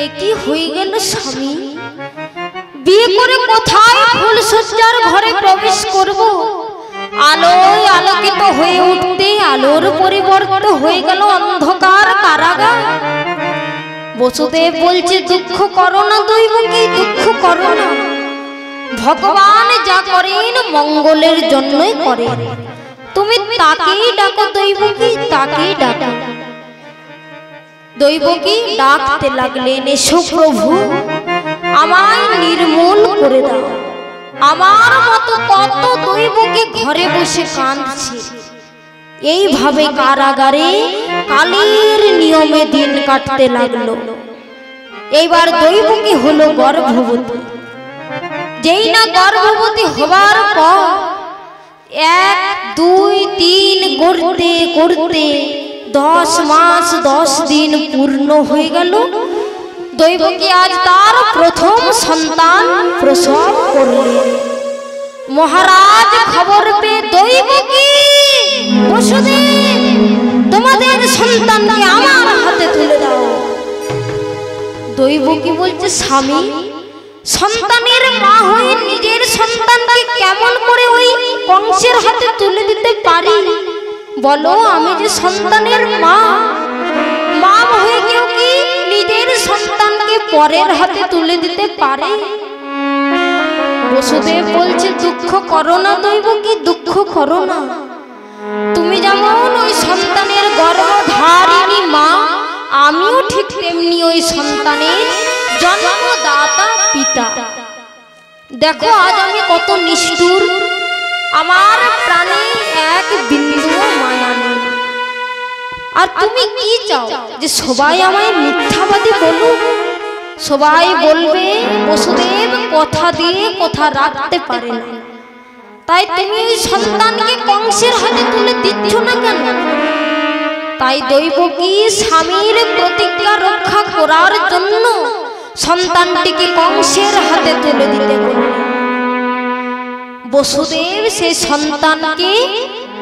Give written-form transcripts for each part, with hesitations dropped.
একই হয়ে গেল স্বামী, বিয়ে করে কোথায় ফুলসজ্জার ঘরে প্রবেশ করব? আলোয় আলোকিত হয়ে উঠতে আলোর পরিবর্তন হয়ে গেল অন্ধকার কারাগার। বসুদেব বলছে দুঃখ করো না দৈবকী, দুঃখ করো না। ভগবান যা করেন মঙ্গলের জন্যই করেন, তুমি তাকেই ডাকো দৈবকী, তাকেই ডাকো। দৈবকী ডাকতে লাগলেন, এসো প্রভু, আমায় নির্মূল করে দাও। আমার মতো কত দৈবকী ঘরে বসে কাঁদছে। এইভাবে কারাগারে কালের নিয়মে দিন কাটতে লাগলো। এইবার দৈবকী হলো গর্ভবতী। যেই না গর্ভবতী হবার পর 1, 2, 3 করতে করতে 10 মাস 10 দিন পূর্ণ হয়ে গেল। দৈবকী আজ তার প্রথম সন্তান প্রসব করলেন। মহারাজ খবর পেয়ে, দৈবকী, বসুদেব, তোমাদের সন্তানকে আমার হাতে তুলে দাও। দৈবকী বলছে, স্বামী, সন্তানের মা হয়ে নিজের সন্তানকে কেমন করে ওই কংসের হাতে তুলে দিতে পারি? বলো, আমি যে সন্তানের মা, মা হয়ে কেউ কি নিজের সন্তানকে পরের হাতে তুলে দিতে পারে? বসুদেব বলছে, দুঃখ করো না দৈবকী, দুঃখ করো না। তুমি যেমন ওই সন্তানের গর্ভধারিণী মা, আমিও ঠিক তেমনি ওই সন্তানের জন্মদাতা পিতা। দেখো আজ আমি কত নিষ্ঠুর, আমার প্রাণে এক বিন্দু মায়া নেই। আর তুমি কি চাও যে সবাই আমায় মিথ্যাবাদী বলুক? সবাই বলবে বসুদেব কথা দিয়ে কথা রাখতে পারে না, তাই তুমি ওই সন্তানকে কংসের হাতে তুলে দিচ্ছ না কেন? তাই দৈবকী স্বামীর প্রতিজ্ঞা রক্ষা করার জন্য সন্তানটিকে কংসের হাতে তুলে দিতে বললেন। বসুদেব সেই সন্তানকে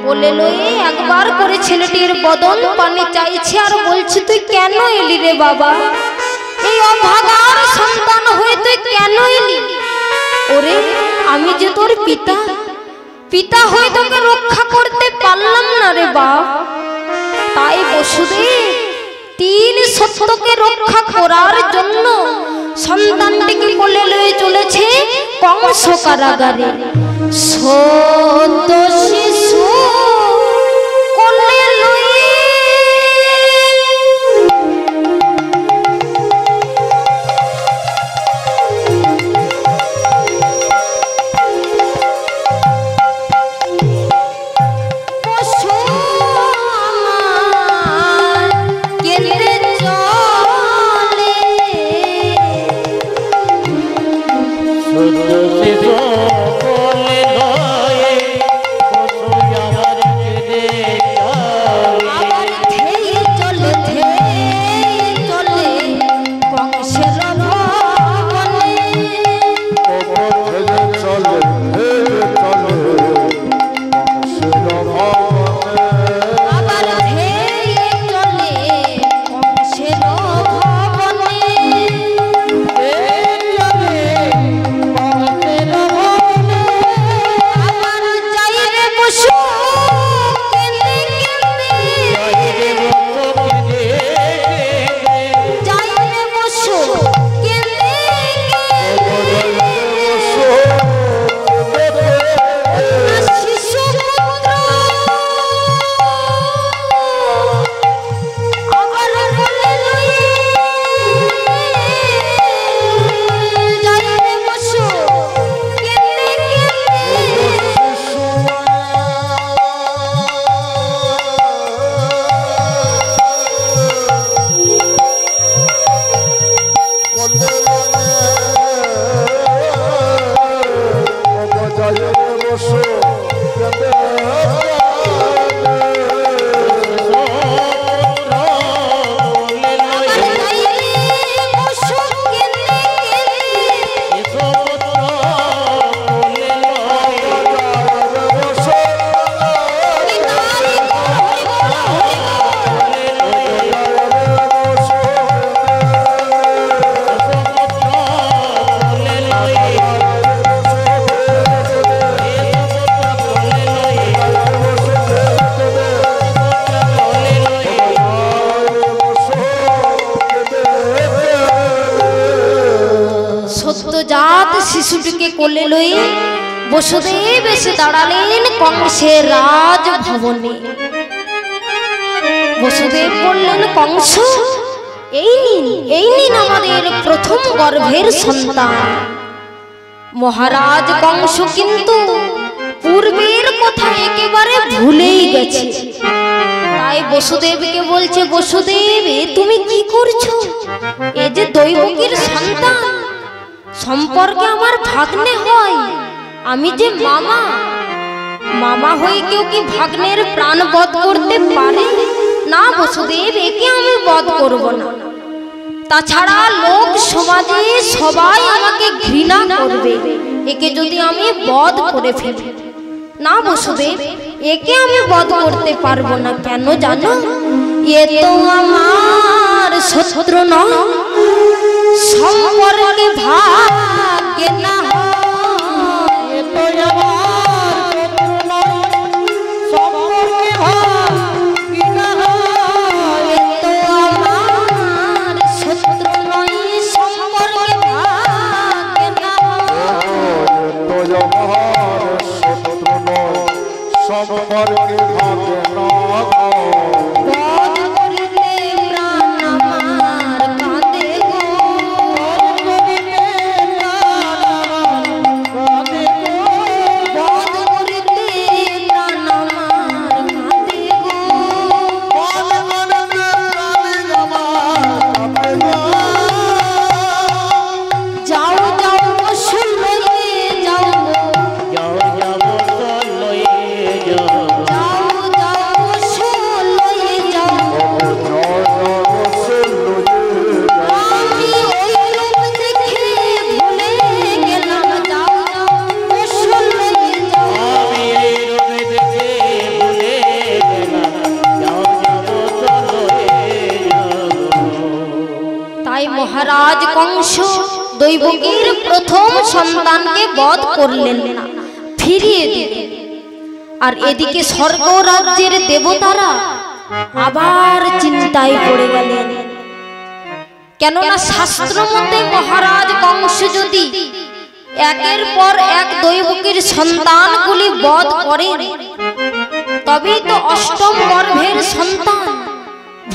কোলে লয়ে একবার করে ছেলেটির বদন পানে চাইছে আর বলছে, তুই কেন এলি রে বাবা? এই অভাগার সন্তান হয়ে তুই কেন এলি? ওরে, আমি যে তোর পিতা, পিতা হয়ে তোকে রক্ষা করতে পারলাম না রে বাপ। তাই বসুদেব 3 সত্যকে রক্ষা করার জন্য সন্তানটিকে কোলে লয়ে চলেছে কংস কারাগারে। সত্য শিশু কোলে লয়ে শিশু কোলে লয়ে শিশুটিকে কোলে লয়ে বসুদেব এসে দাঁড়ালেন কংসের রাজভবনে। বসুদেব বললেন, কংস, এই নিন আমাদের প্রথম গর্ভের সন্তান। মহারাজ কংস কিন্তু পূর্বের কথা একেবারে ভুলেই গেছে। তাই বসুদেবকে বলছে, বসুদেব তুমি কি করছো? এ যে দৈবকীর সন্তান, সম্পর্কে আমার ভাগ্নে হয়, আমি যে মামা, মামা হয়ে কেউ কি ভাগ্নের প্রাণ বধ করতে পারে? না বসুদেব, একে আমি বধ করব না। তাছাড়া লোক সমাজে সবাই আমাকে ঘৃণা করবে একে যদি আমি বধ করে ফেলি। না বসুদেব, একে আমি বধ করতে পারবো না। কেন জানো? এ তো আমার শত্রু নয়, সম্পর্কে ভাগ্যে না মহারাজ কংস দৈবকীর প্রথম সন্তানকে বধ করলেন না, ফিরিয়ে দিলেন। আর এদিকে স্বর্গ রাজ্যের দেবতারা আবার চিন্তায় পড়ে গেলেন। কেননা শাস্ত্র মতে মহারাজ কংস যদি একের পর এক দৈবকীর সন্তানগুলি বধ করেন, তবেই তো অষ্টম গর্ভের সন্তান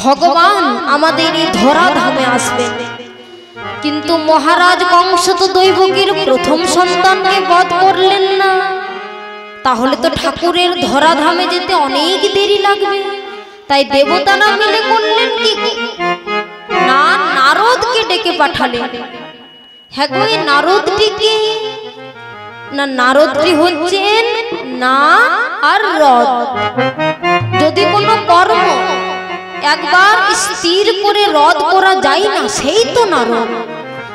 ভগবান আমাদের এই ধরাধামে আসবেন। কিন্তু মহারাজ কংস তো দৈবকীর প্রথম সন্তানকে বধ করলেন না, তাহলে তো ঠাকুরের ধরাধামে যেতে অনেক দেরি লাগবে। তাই দেবতারা মিলে করলেন কি না, নারদকে ডেকে পাঠালেন। হ্যাঁ গো, এই নারদটিকে না, নারদটি হচ্ছেন না আর রদ। যদি কোনো কর্ম একবার স্থির করে রদ করা যায় না, সেই তো নারদ।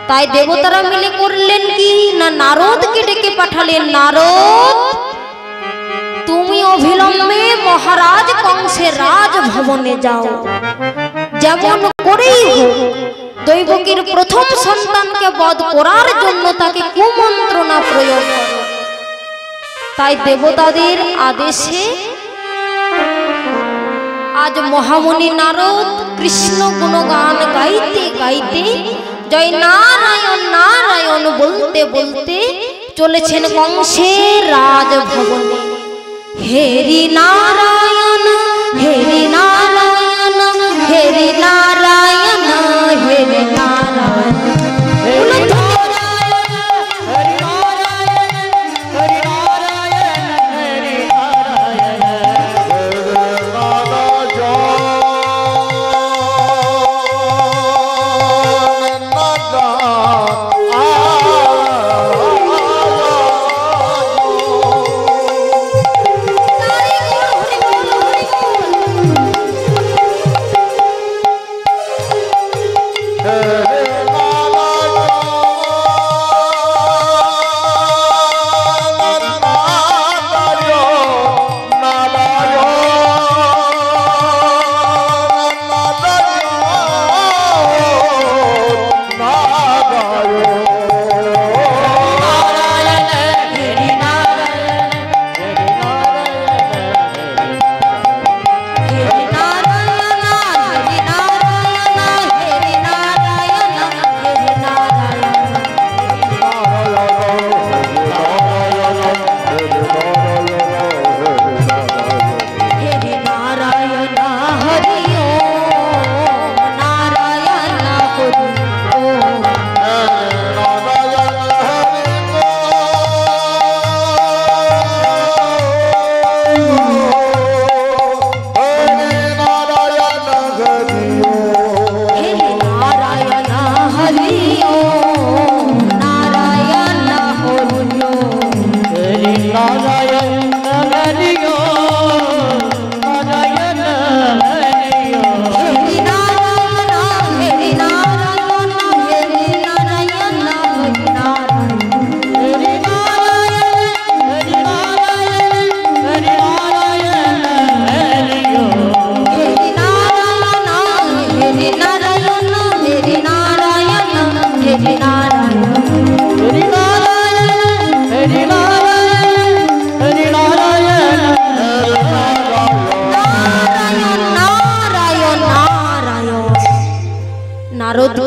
তাই দেবতারা মিলে করলেন কি না, নারদকে ডেকে পাঠালেন। নারদ, তুমি অবিলম্বে মহারাজ কংসের রাজভবনে যাও, যেমন করেই হোক দৈবকীর প্রথম সন্তানকে বধ করার জন্য তাকে কুমন্ত্রণা প্রয়োগ করো। তাই দেবতাদের আদেশে আজ মহামুনি নারদ কৃষ্ণ গুণগান গাইতে গাইতে, জয় নারায়ণ নারায়ণ বলতে বলতে চলেছেন কংসের রাজভবনে। হেরি নারায়ণ হেরি নারায়ণ হেরি নারায়ণ হেরি নারায়ণ। Hey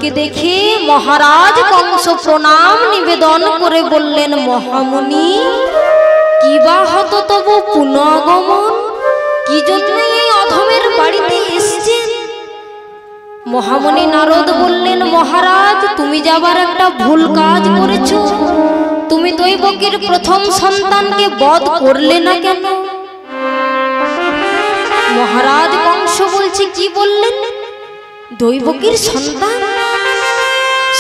দৈবকীকে দেখে মহারাজ কংস প্রণাম নিবেদন করে বললেন, মহামুনি, কি বা হত তবু পুনঃগমন, কি জন্য এই অধমের বাড়িতে এসেছেন? মহামুনি নারদ বললেন, মহারাজ, তুমি যাবার একটা ভুল কাজ করেছ। তুমি দৈবকীর প্রথম সন্তানকে বধ করলে না কেন? মহারাজ কংস বলছে, কি বললেন? দৈবকীর সন্তান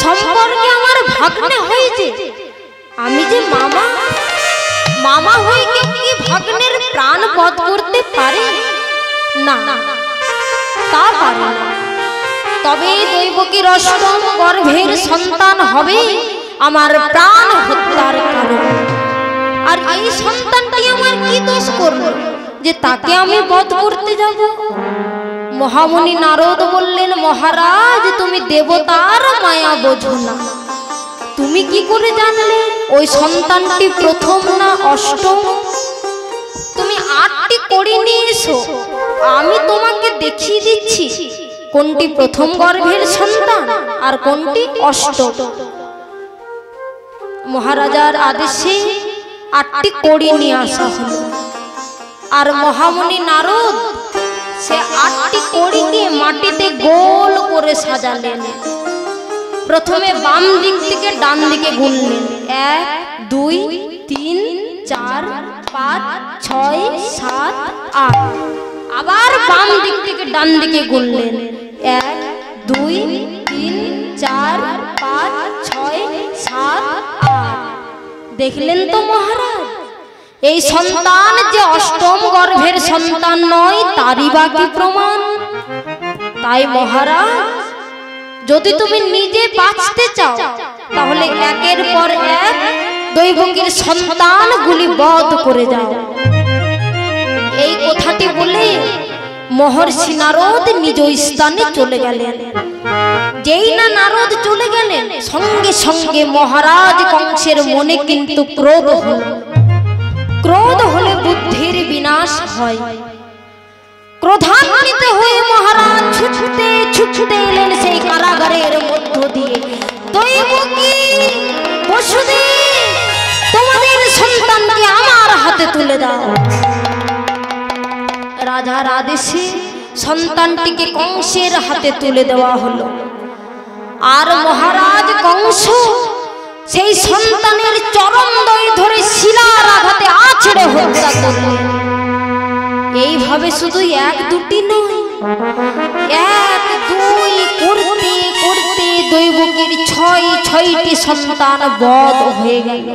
সম্পর্কে আমার ভাগ্নে হয়েছে, আমি যে মামা, মামা হয়ে কেউ কি ভাগ্নের প্রাণ বধ করতে পারে? না, তা পারে না। তবে দৈবকীর অষ্টম গর্ভের সন্তান হবে আমার প্রাণ হত্যার কারণ। আর এই সন্তানটি আমার কি দোষ করলো যে তাকে আমি বধ করতে যাব? মহামুনি নারদ বললেন, মহারাজ, তুমি দেবতার মায়া বোঝো না। তুমি কি করে জানলে ওই সন্তানটি প্রথম না অষ্টম? তুমি 8টি কড়ি নিয়ে এসো, আমি তোমাকে দেখিয়ে দিচ্ছি কোনটি প্রথম গর্ভের সন্তান আর কোনটি অষ্টম। মহারাজার আদেশে 8টি কড়ি নিয়ে আসা হলো। আর মহামুনি নারদ সে 8টি কড়িকে মাটিতে গোল করে সাজালেন। প্রথমে বাম দিক থেকে ডান দিকে গুনলেন, 1 2 3 4 5 6 7 8। আবার বাম দিক থেকে ডান দিকে গুনলেন, 1 2 3 4 5 6 7 8। দেখলেন তো মহারাজ, এই সন্তান যে অষ্টম গর্ভের সন্তান নয় তারই বাকি প্রমাণ। তাই মহারাজ, যদি তুমি নিজে বাঁচতে চাও তাহলে একের পর এক দৈবকীর সন্তানগুলি বধ করে যাও। এই কথাটি বলে মহর্ষি নারদ নিজ স্থানে চলে গেলেন। যেই না নারদ চলে গেলেন, সঙ্গে সঙ্গে মহারাজ কংসের মনে কিন্তু ক্রোধ হল। ক্রোধ হলে বুদ্ধির বিনাশ হয়। ক্রোধান্বিত হয়ে মহারাজ ছুটতে ছুটতে এলেন সেই কারাগারের মধ্য দিয়ে। দৈবকী, বসুদেব, তোমাদের সন্তানকে আমার হাতে তুলে দাও। রাজার আদেশে সন্তানটিকে কংসের হাতে তুলে দেওয়া হলো। আর মহারাজ কংস সেই সন্তানের চরণদ্বয় ধরে শিলার আঘাতে আছড়ে হত্যা করলেন। এইভাবে শুধু 1 2টি নয়, 1 2 করতে করতে দৈবকীর 6টি সন্তান বধ হয়ে গেল।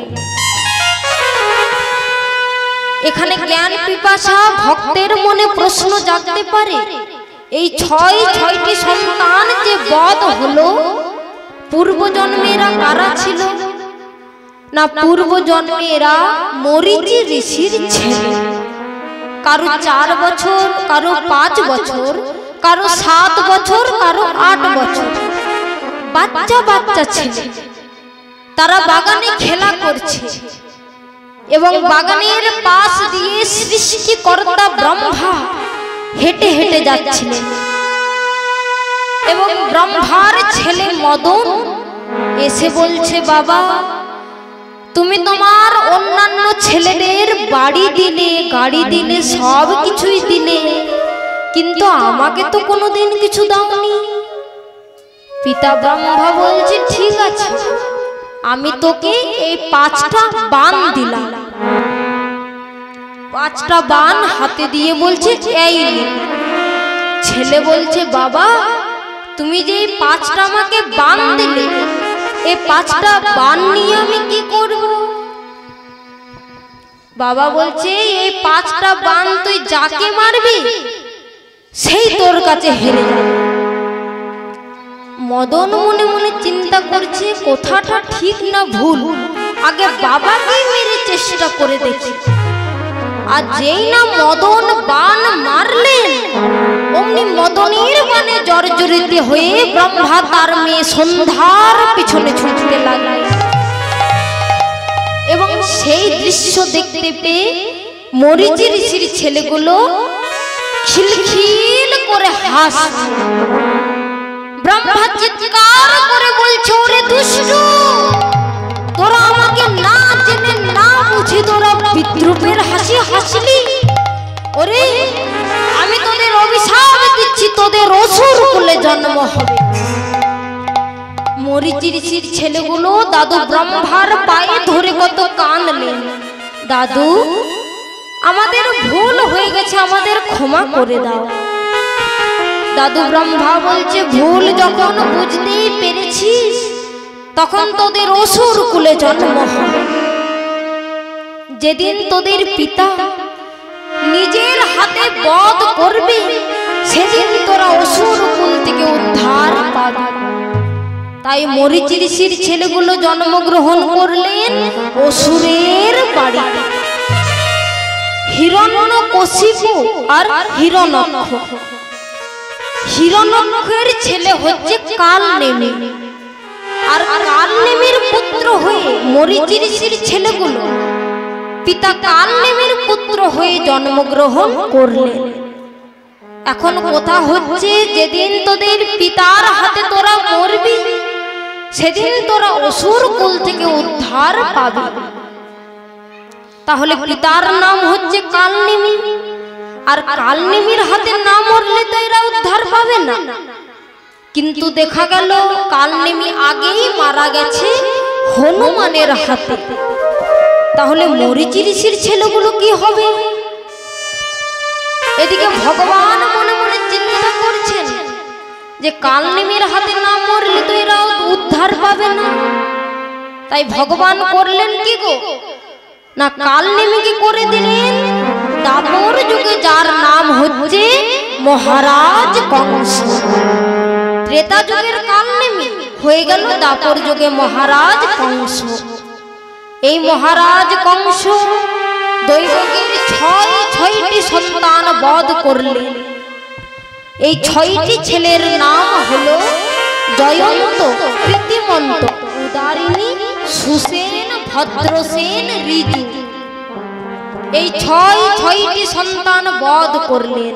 এখানে জ্ঞান পিপাসা ভক্তের মনে প্রশ্ন জাগতে পারে, এই 6টি সন্তান যে বধ হলো, পূর্বজন্মেরা কারা ছিল? না, পূর্বজন্মেরা মরীচি ঋষির ছেলে। কারো 4 বছর, কারো 5 বছর, কারো 7 বছর, কারো 8 বছর, বাচ্চা বাচ্চা ছেলে। তারা বাগানে খেলা করছে এবং বাগানের পাশ দিয়ে সৃষ্টিকর্তা ব্রহ্মা হেঁটে হেঁটে যাচ্ছিলেন। এবং ব্রহ্মার ছেলে মদন এসে বলছে, বাবা, তুমি তোমার অন্যান্য ছেলেদের বাড়ি দিলে, গাড়ি দিলে, সব কিছুই দিলে, কিন্তু আমাকে তো কোনোদিন কিছু দাওনি। পিতা ব্রহ্মা বলছে, ঠিক আছে, আমি তোকে এই 5টা বান দিলাম। 5টা বান হাতে দিয়ে বলছে, এই নে। ছেলে বলছে, বাবা, তুমি যে 5টা আমাকে বান দিলে, এই 5টা বান নিয়ে আমি কি করব? বাবা বলছে, এই 5টা বান তুই যাকে মারবি সেই তোর কাছে হেরে যাবে। মদন মনে মনে চিন্তা করছে, কথাটা ঠিক না ভুল, আগে বাবাকে মেরে চেষ্টা করে দেখি। আর যেই না মদন বান মারলেন, অমনি মদনের বানে জর্জরিত হয়ে ব্রহ্মা তার মেয়ে সন্ধ্যার পিছনে ছুটতে লাগলেন। এবং সেই দৃশ্য দেখতে পেয়ে মরীচি ঋষির ছেলেগুলো খিলখিল করে হাসছে। ব্রহ্মা চিৎকার করে বলছে, ওরে দুষ্ট, তোরা আমাকে না জেনে না বুঝে তোরা বিদ্রুপের হাসি হাসলি। ওরে আমি তোদের অভিশাপ দিচ্ছি, তোদের অসুর কুলে জন্ম হবে। মরীচি ঋষির ছেলেগুলো দাদু ব্রহ্মার পায়ে ধরে কত কাঁদলেন, দাদু আমাদের ভুল হয়ে গেছে, আমাদের ক্ষমা করে দাও। দাদু ব্রহ্মা বলছে, ভুল যখন বুঝতেই পেরেছিস তখন তোদের অসুর কুলে জন্ম হবে। যেদিন তোদের পিতা নিজের হাতে বধ করবে সেদিন তোরা অসুর কুল থেকে উদ্ধার পাবে। তাই মরীচি ঋষির ছেলেগুলো জন্মগ্রহণ করলেন অসুরের বাড়িতে। হিরণ্যকশিপু আর হিরণ্যক্ষ। হিরণ্যক্ষের ছেলে হচ্ছে কালনেমি, আর কালনেমির পুত্র হয়ে মরীচি ঋষির ছেলেগুলো পিতা কালনেমির পুত্র হয়ে জন্মগ্রহণ করলেন। এখন কথা হচ্ছে, যেদিন তোদের পিতার হাতে তোরা মরবি সেদিন তোরা অসুর কুল থেকে উদ্ধার পাবি। তাহলে পিতার নাম হচ্ছে কালনেমি, আর কালনেমির হাতে না মরলে তো এরা উদ্ধার পাবে না। কিন্তু দেখা গেল কালনেমি আগেই মারা গেছে হনুমানের হাতে। তাহলে মরীচি ঋষির ছেলেগুলো কি হবে? এদিকে ভগবান মনে মনে চিন্তা করছেন যে কালনেমির হাতে না মরলে তো এরা উদ্ধার পাবে না। তাই ভগবান করলেন কি গো, না কালনেমিকে করে দিলেন দাপর যুগে যার নাম হচ্ছে মহারাজ কংস। ত্রেতা যুগের কালনেমি হয়ে গেল দাপর যুগে মহারাজ কংস। এই মহারাজ কংস দৈবকীর ছয়টি সন্তান বধ করলেন। এই 6টি ছেলের নাম হলো জয়ন্ত, প্রীতিমন্ত, উদারিণী, সুসেন, ভদ্রসেন, ঋজু। এই 6টি সন্তান বধ করলেন।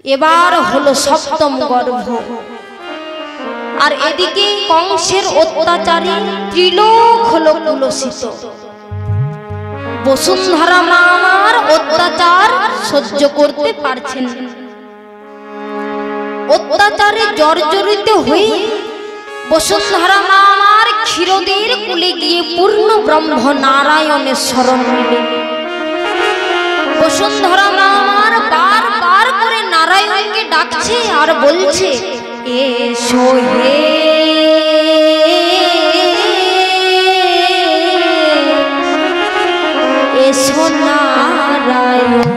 এবার হলো 7ম গর্ভ। আর এদিকে কংসের অত্যাচারে ত্রিলোক হলো কুলসিত। বসুন্ধরা মা আমার অত্যাচার সহ্য করতে পারছেন। অত্যাচারে জর্জরিত হয়ে বসুন্ধরা মা আমার ক্ষীরদের কুলে গিয়ে পূর্ণ ব্রহ্ম নারায়ণের শরণ নিলেন। বসুন্ধরা মা আমার বারবার করে নারায়ণকে ডাকছে আর বলছে, এসো হে এসো নারায়ণ,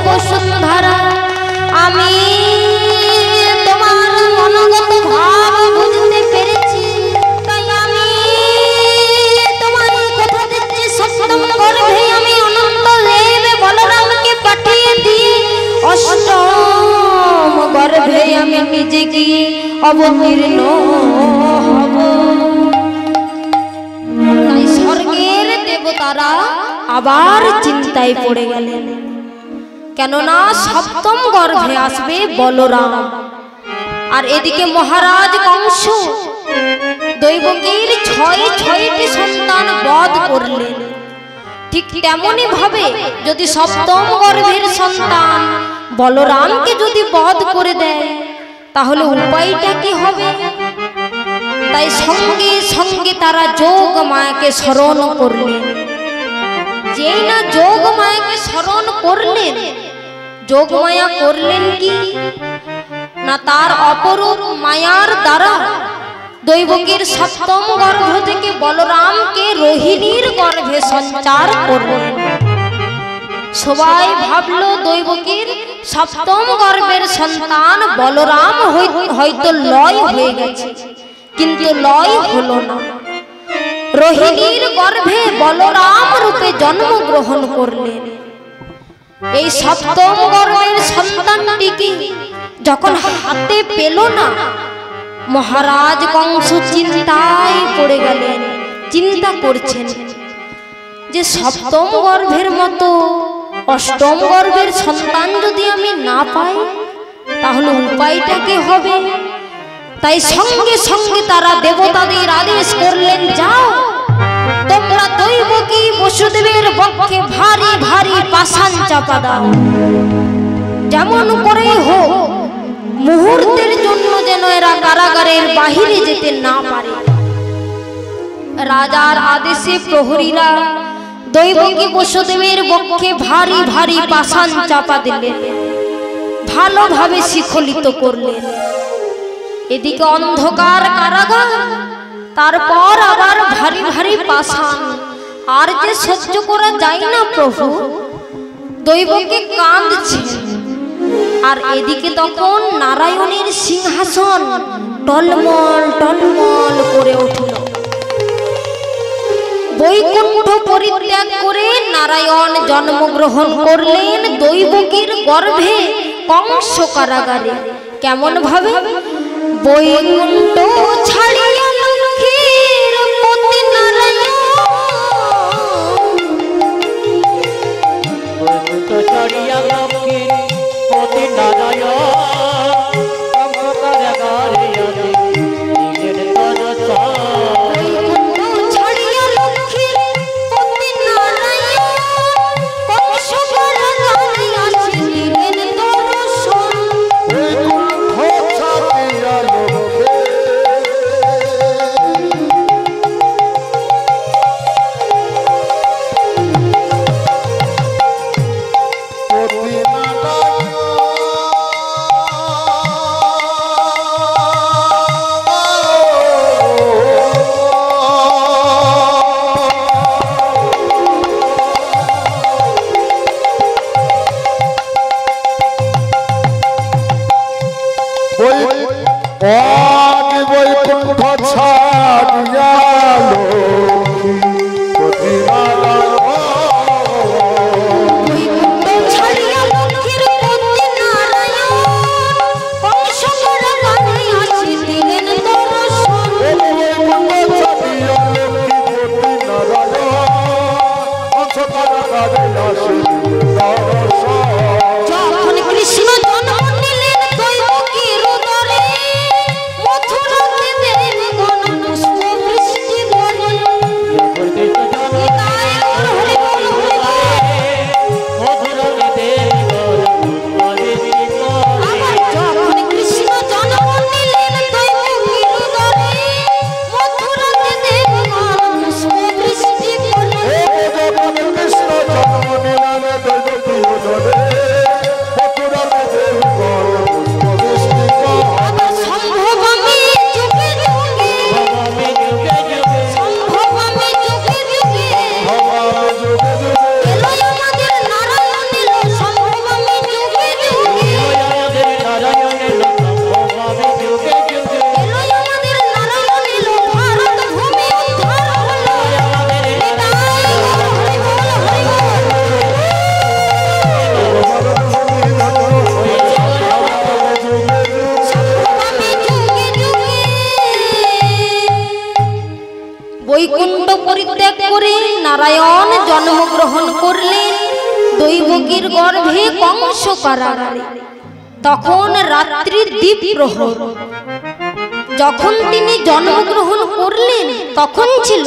বসুন্ধরা। আমি তোমার মনোগত ভাব বুঝতে পেরেছি, তাই আমি তোমার কথা দিচ্ছি সপ্তম গর্ভে আমি অনন্ত দেব বলরামকে পাঠিয়ে দিই, অষ্টম গর্ভে আমি নিজে গিয়ে অবতীর্ণ হব। তাই স্বর্গের দেবতারা আবার চিন্তায় পড়ে গেলেন, কেননা সপ্তম গর্ভে আসবে বলরাম। আর এদিকে মহারাজ কংস দৈবকীর ছয়টি সন্তান বধ করলেন। ঠিক তেমনি ভাবে যদি সপ্তম গর্ভের সন্তান বলরামকে যদি বধ করে দেয়, তাহলে উপায়টা কি হবে? তাই সঙ্গে সঙ্গে তারা যোগ মায়াকে স্মরণ করলেন। যেই না যোগ মায়াকে স্মরণ করলেন, যোগ মায়া করলেন কি না, তার অপরূপ মায়ার দ্বারা দৈবকীর সপ্তম গর্ভ থেকে বলরামকে রোহিণীর গর্ভে সঞ্চার করলেন। সবাই ভাবলো দৈবকীর সপ্তম গর্ভের সন্তান বলরাম হয়তো লয় হয়ে গেছে, কিন্তু লয় হলো না। রোহিণীর গর্ভে বলরাম রূপে জন্মগ্রহণ করলেন। এই সপ্তম গর্ভের সন্তানটিকে যখন হাতে পেল না, মহারাজ কংস চিন্তায় পড়ে গেলেন। চিন্তা করছেন যে সপ্তম গর্ভের মতো অষ্টম গর্ভের সন্তান যদি আমি না পাই, তাহলে উপায়টা কি হবে? তাই সঙ্গে সঙ্গে তারা দেবতাদের আদেশ করলেন, যাও তোমরা দৈবকী বসুদেবের বক্ষে ভারী ভারী পাষাণ চাপা দাও, যেমন করে হোক মুহূর্তের জন্য যেন এরা কারাগারের বাহিরে যেতে না পারে। রাজার আদেশে প্রহরীরা দৈবকী বসুদেবের বক্ষে ভারী ভারী পাষাণ চাপা দিলেন, ভালোভাবে শিখলিত করলেন। এদিকে অন্ধকার কারাগার, তারপর আবার ভারী ভারী পাষাণ, আর যে সহ্য করা যায় না প্রভু। দৈবকী কাঁদছে, আর এদিকে তখন নারায়ণের সিংহাসন টলমল টলমল করে উঠল। বৈকুণ্ঠ পরিত্যাগ করে নারায়ণ জন্মগ্রহণ করলেন দৈবকীর গর্ভে কংস কারাগারে। কেমন ভাবে? বৈকুণ্ঠ ছাড়িয়া লক্ষ্মীর পতি নারায়ণ, বৈকুণ্ঠ ছাড়িয়া লক্ষ্মীর পতি নারায়ণ, কংস কারাগারে আছে নিজের দর্শন। বৈকুণ্ঠ ছাড়িয়া লক্ষ্মীর পতি নারায়ণ, কংস কারাগারে আছে নিজের দর্শন। বৈকুণ্ঠ ছাড়িয়া লক্ষ্মীর করে নারায়ণ জন্মগ্রহণ করলেন দৈবকীর গর্ভে কংস কারাগারে। তখন রাত্রি দ্বীপ প্রহর। যখন তিনি জন্মগ্রহণ করলেন তখন ছিল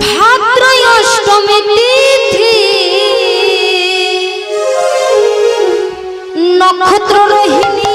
ভাদ্র অষ্টমী তিথি, নক্ষত্র রোহিণী।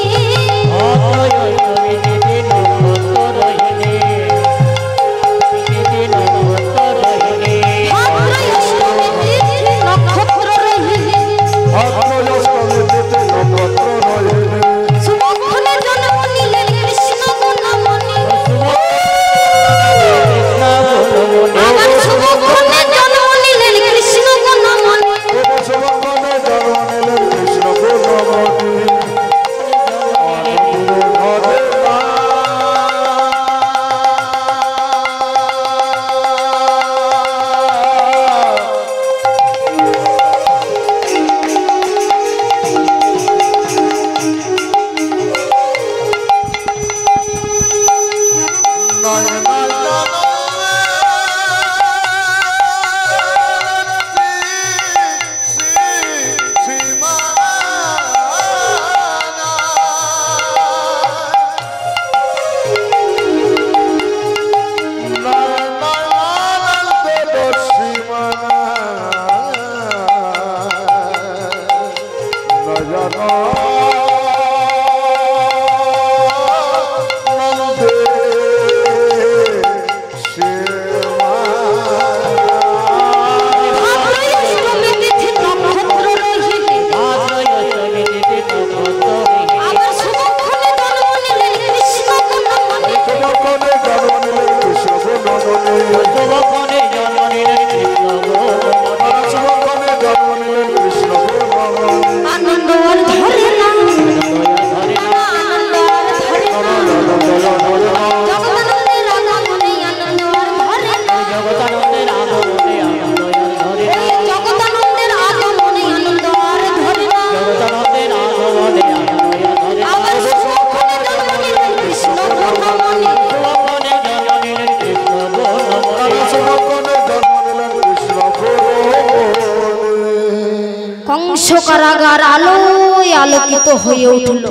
কারাগার আলোয় আলোকিত হয়ে উঠল।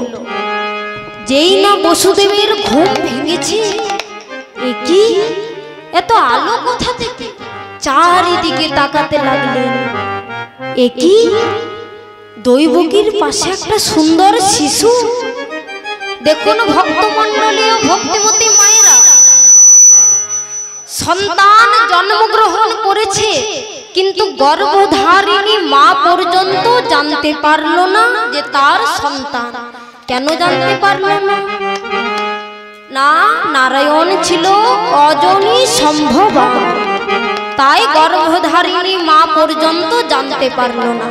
যেই না বসুদেবের ঘুম ভেঙেছে, কি এত আলো কোথা থেকে? চারিদিকে তাকাতে লাগলেন। কি দৈবকীর পাশে একটা সুন্দর শিশু। দেখুন ভক্তমণ্ডলী ও ভক্তিমতী মায়েরা, সন্তান জন্মগ্রহণ করেছে কিন্তু গর্ভধারিণী মা পর্যন্ত জানতে পারল না যে তার সন্তান। কেন জানতে পারল না? না, নারায়ণ ছিল অজনী সম্ভব, তাই গর্ভধারিণী মা পর্যন্ত জানতে পারল না।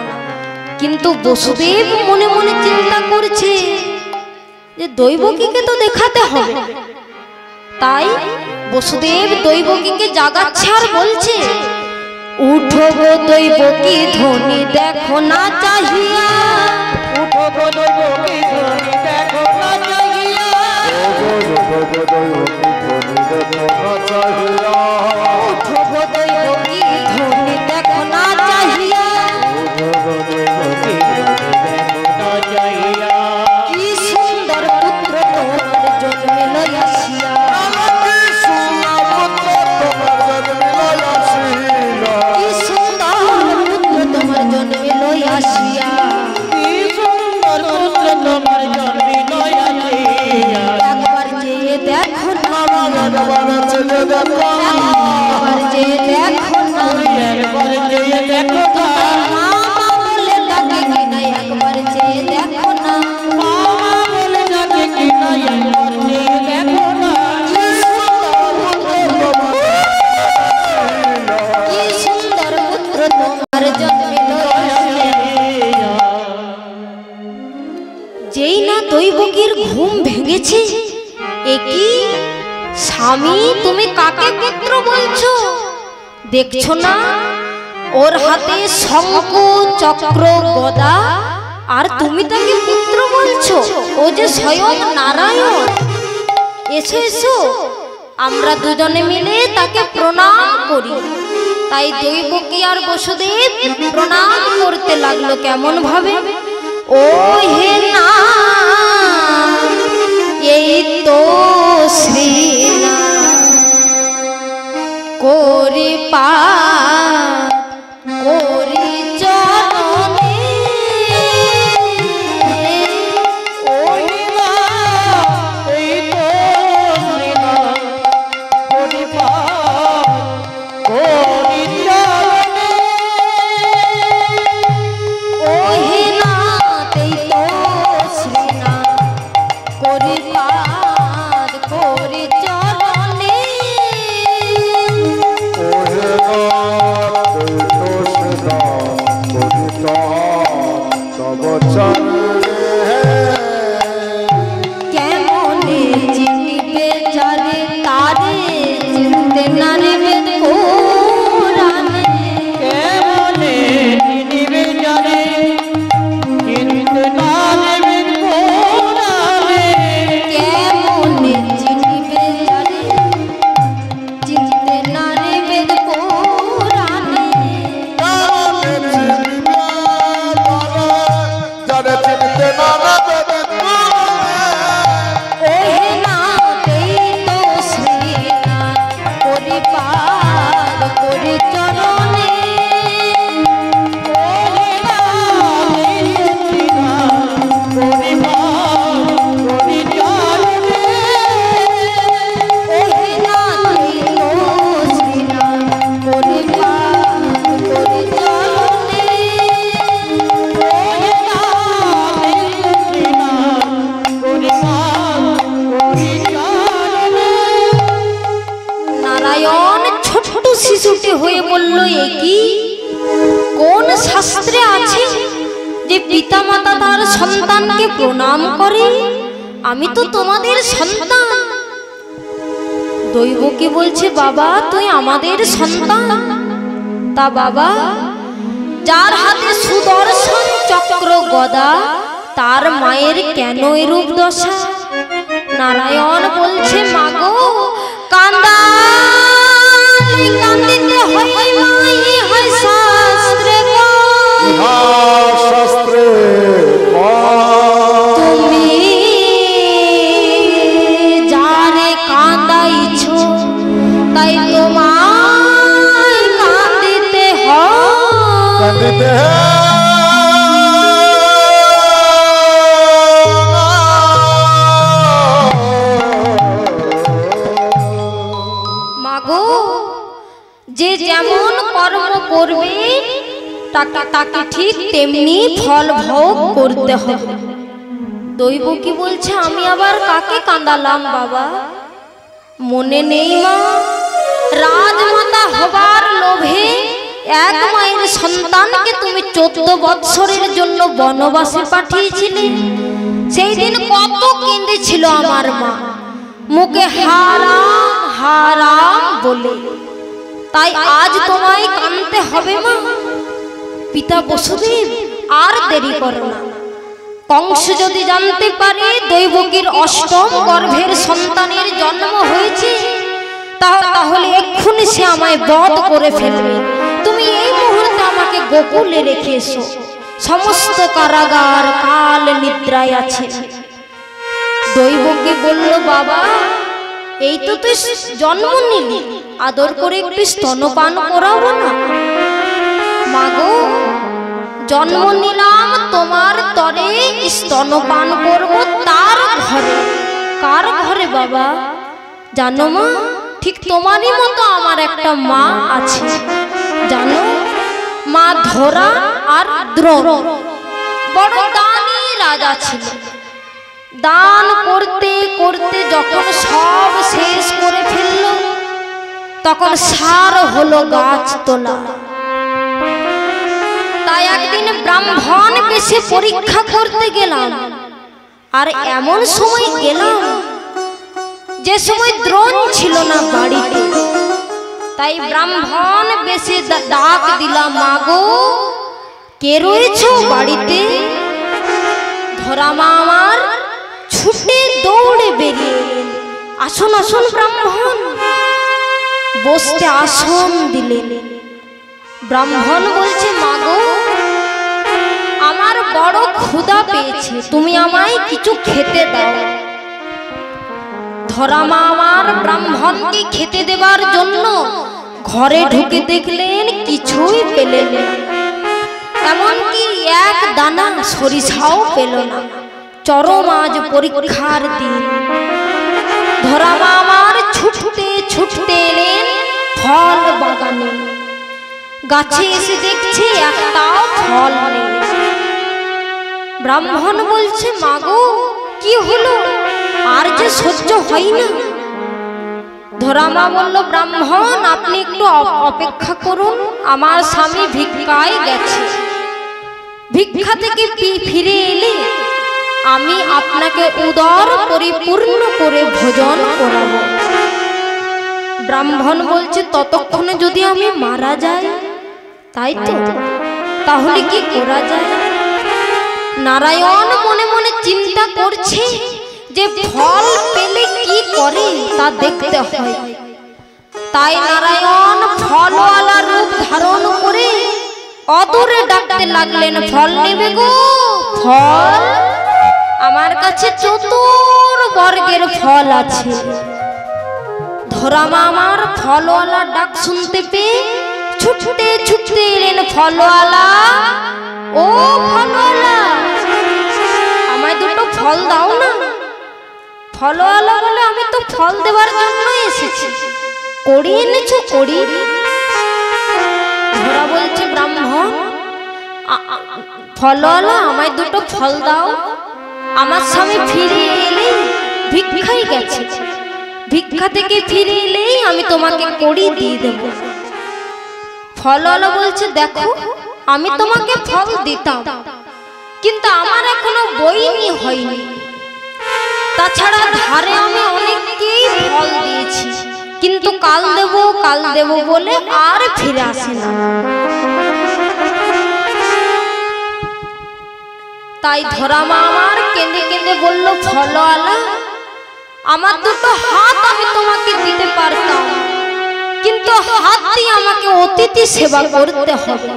কিন্তু বসুদেব মনে মনে চিন্তা করছে যে দৈবকীকে তো দেখাতে হবে। তাই বসুদেব দৈবকীকে জাগাচ্ছে আর বলছে, উঠো গো দৈবকী ধ্বনি দেখো না চাহিয়া, উঠো গো দৈবকী ধ্বনি দেখো না চাহিয়া, উঠো গো দৈবকী ধ্বনি দেখো না চাহিয়া, কি সুন্দর পুত্র তোমার জন্মিল আসিয়া, যেই না দৈবকীর ঘুম ভেঙেছে, একই স্বামী তুমি কাকে পুত্র বলছো? দেখছো না ওর হাতে শঙ্খ চক্র গদা, আর তুমি তাকে পুত্র বলছো? ও যে স্বয়ং নারায়ণ। এসো এসো, আমরা দুজনে মিলে তাকে প্রণাম করি। তাই দৈবকী আর বসুদেব প্রণাম করতে লাগলো কেমন ভাবে, ও হে না এই তো শ্রীনাথ করি পা করি চরণে, কেমনে চিনিবে যারে তারে চিনতে না নেবে পুরাণে, কেমনে চিনিবে যারে চিনতে না নেবে পুরাণে, কেমনে চিনিবে যারে চিনতে না নেবে পুরাণে, যারে চিনতে না নেবে ওহে নাথ এই তো শ্রীনাথ করি পার করি চরণে, ওহে নাথ এই ওহে নাথ এই তো শ্রীনাথ করি পার করি চরণে, ওহে নাথ নারায়ণ ছোট শিশুটি হয়ে বলল, একি কোন শাস্ত্রে আছে যে পিতামাতা তার সন্তানকে প্রণাম করে? আমি তো তোমাদের সন্তান। দৈবকী বলছে, বাবা তুই আমাদের সন্তান। তা বাবা, যার হাতে সুদর্শন চক্র গদা তার মায়ের কেন এরূপ দশা? নারায়ণ বলছে, মাগো কান্দা কান্দিতে হয় মাই হয় শাস্ত্রে গো, শাস্ত্রে তুমি যারে কান্দাইছো তাই তোমায় কান্দিতে হয়। কান্দিতে মাগো যে যেমন কর্ম করবে তাকে ঠিক তেমনি ফল ভোগ করতে হবে। দৈবকী বলছে, আমি আবার কাকে কাঁদালাম বাবা? মনে নেই মা, রাজমাতা হবার লোভে এক মায়ের সন্তানকে তুমি 14 বৎসরের জন্য বনবাসে পাঠিয়েছিলে। সেই দিন কত কেঁদেছিল আমার মা, মুখে হারাম হারাম বলে। তাই আজ তোমায় কাঁদতে হবে মা। পিতা বসুদেব আর দেরি করো না। কংস যদি জানতে পারে দৈবকীর অষ্টম গর্ভের সন্তানের জন্ম হয়েছে, তাহলে এক্ষুনি সে আমায় বধ করে ফেলবে। তুমি এই মুহূর্তে আমাকে গোকুলে রেখে এসো। সমস্ত কারাগার কাল নিদ্রায় আছে। দৈবকী বলল, বাবা এই তো তুই জন্ম নিলি, আদর করে একটু স্তনপান করাবো না? মাগো জন্ম নিলাম তোমার তরে, স্তনপান করব তার ঘরে। কার ঘরে বাবা জানো মা? ঠিক তোমারই মতো আমার একটা মা আছে জানো, মা ধরা আর দ্রোণ। বড় দানি রাজা ছিল। দান করতে করতে যখন সব শেষ করে ফেলল, তখন সার হলো গাছ তোলা। তাই একদিন ব্রাহ্মণ বেশে পরীক্ষা করতে গেলাম, আর এমন সময় গেলাম যে সময় দ্রোণ ছিল না বাড়িতে। তাই ব্রাহ্মণ বেশে ডাক দিলাম, মাগো কে রয়েছো বাড়িতে? ধরা মা আমার ছুটে দৌড়ে বেরিয়ে এলেন। আসুন আসুন ব্রাহ্মণ। বসতে আসন দিলেন। ব্রাহ্মণ বলছে, মাগো আমার বড় ক্ষুধা পেয়েছে, তুমি আমায় কিছু খেতে দাও। ধরামা আমার ব্রাহ্মণকে খেতে দেবার জন্য ঘরে ঢুকে দেখলেন কিছুই পেলেন না, এমনকি এক দানা সরিষাও পেল না। চরম আজ পরীক্ষার দিন। ধরামা আমার ছুটতে ছুটতে এলেন ফল বাগানে। গাছে এসে দেখছে একটাও ফল নেই। ব্রাহ্মণ বলছে, মাগো কি হলো, আর যে সহ্য হয় না। ধরামা বলল, ব্রাহ্মণ আপনি একটু অপেক্ষা করুন, আমার স্বামী ভিক্ষায় গেছে, ভিক্ষা থেকে ফিরে এলে আমি আপনাকে উদর পরিপূর্ণ করে ভোজন করাবো। ব্রাহ্মণ বলছে, ততক্ষণে যদি আমি মারা যাই, তাই তো, তাহলে কি করা যায়? নারায়ণ মনে মনে চিন্তা করছে যে ফল পেলে কি করে তা দেখতে হয়। তাই নারায়ণ ফলওয়ালা রূপ ধারণ করে অদূরে ডাকতে লাগলেন, ফল নেবে গো, ফল আমার কাছে চতুর্বর্গের ফল আছে। ধরামা আমার ফলওয়ালা ডাক শুনতে পেয়ে ছুটতে ছুটতে এলেন। ফলওয়ালা, ও ফলওয়ালা, আমায় দুটো ফল দাও না। ফলওয়ালা বলে, আমি তো ফল দেওয়ার জন্য এসেছি, কড়ি এনেছো কড়ি? ধরা বলছে, ব্রাহ্মণ ফলওয়ালা আমায় দুটো ফল দাও, আমার স্বামী ফিরে এলে ভিক্ষায় গেছে, ভিক্ষা থেকে ফিরে এলেই আমি তোমাকে কড়ি দিয়ে দেব। ফলওয়ালা বলছে, দেখো আমি তোমাকে ফল দিতাম, কিন্তু আমার এখনো বইনি হয়নি, তাছাড়া ধারে আমি অনেককেই ফল দিয়েছি, কিন্তু কাল দেব বলে আর ফিরে আসে না। তাই ধরামা আমার কেঁদে কেঁদে বলল, ফলওয়ালা আমার দুটো হাত আমি তোমাকে দিতে পারতাম, কিন্তু হাত দিয়ে আমাকে অতিথি সেবা করতে হবে।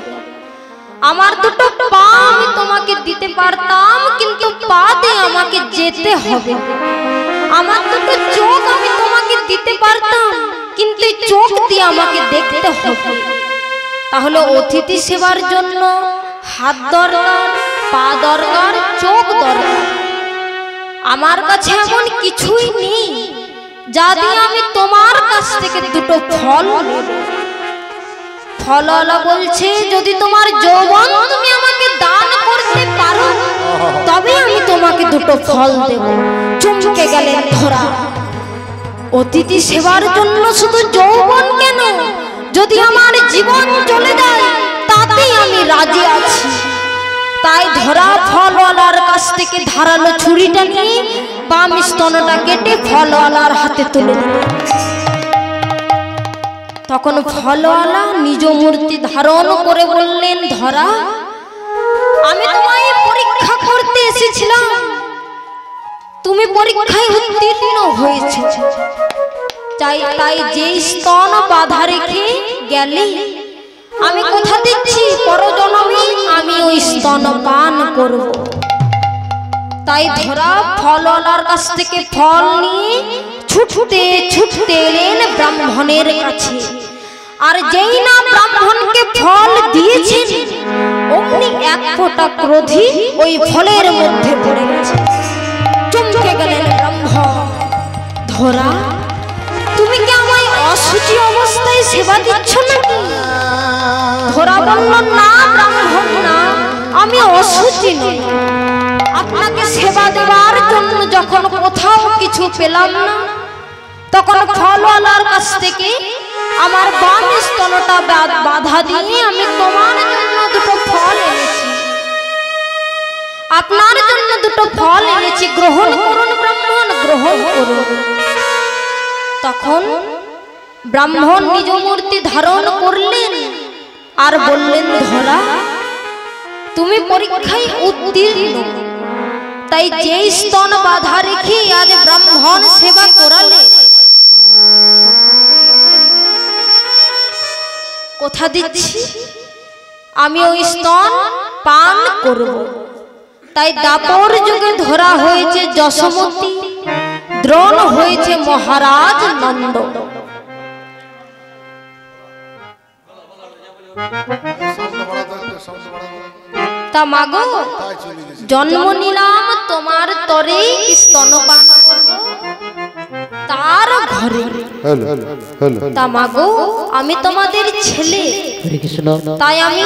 আমার দুটো পা আমি তোমাকে দিতে পারতাম, কিন্তু পা দিয়ে আমাকে যেতে হবে। আমার দুটো চোখ আমি তোমাকে দিতে পারতাম, কিন্তু চোখ দিয়ে আমাকে দেখতে হবে। তাহলে অতিথি সেবার জন্য হাত দরকার, পা দরকার, চোখ দরকার। আমার কাছে এমন কিছুই নেই যা দিয়ে আমি তোমার কাছ থেকে দুটো ফল নেব। ফলওয়ালা বলছে, যদি তোমার যৌবন তুমি আমাকে দান করতে পারো, তবে আমি তোমাকে দুটো ফল দেব। চমকে গেলেন ধরা। অতিথি সেবার জন্য শুধু যৌবন কেন, যদি আমার জীবন চলে যায় তাতেই আমি রাজি আছি। তাই ধরা ফলওয়ালার কাছ থেকে ধারালো ছুরিটা নিয়ে বাম স্তনটা কেটে ফলওয়ালার হাতে তুলে দিল। তখন ফলওয়ালা নিজ মূর্তি ধারণ করে বললেন, ধরা আমি তোমায় পরীক্ষা করতে এসেছিলাম, তুমি পরীক্ষায় উত্তীর্ণ হয়েছো, তাই যে স্তন বাধা রেখে গেলে আমি কথা দিচ্ছি পরজন্মে আমি ওই স্তন পান করব। তাই ধরা ফলওয়ালার কাছ থেকে ফল নিয়ে ছুটতে ছুটতে এলেন ব্রাহ্মণের কাছে। আর যেই না ব্রাহ্মণকে ফল দিয়েছেন, অমনি এক ফোঁটা ক্রোধী ওই ফলের মধ্যে পড়ে গেছে। চমকে গেলেন ব্রাহ্মণ। ধরা তুমি কি আমায় অশুচি অবস্থায় সেবা দিচ্ছ নাকি? ধরা বলল, না ব্রাহ্মণ না, আমি অশুচি নই। আপনাকে সেবা দেওয়ার জন্য যখন কোথাও কিছু পেলাম না, তখন ফলওয়ালার কাছ থেকে আমার বাম স্তনটা বাধা দিয়ে আমি তোমার জন্য দুটো ফল এনেছি, আপনার জন্য দুটো ফল এনেছি, গ্রহণ করুন ব্রাহ্মণ, গ্রহণ করুন। তখন ব্রাহ্মণ নিজ মূর্তি ধারণ করলেন আর বললেন, ধরা তুমি পরীক্ষায় উত্তীর্ণ, তাই যে স্তন বাধা রেখে আজ ব্রাহ্মণ সেবা করালে, কথা দিচ্ছি আমি ওই স্তন পান করব। তাই দাপর যুগে ধরা হয়েছে যশোমতী, দ্রোণ হয়েছে মহারাজ নন্দ। তা মাগো জন্ম নিলাম তোমার তরেই স্তনপান করব তার ঘরে। তা মাগো আমি তোমাদের ছেলে, তাই আমি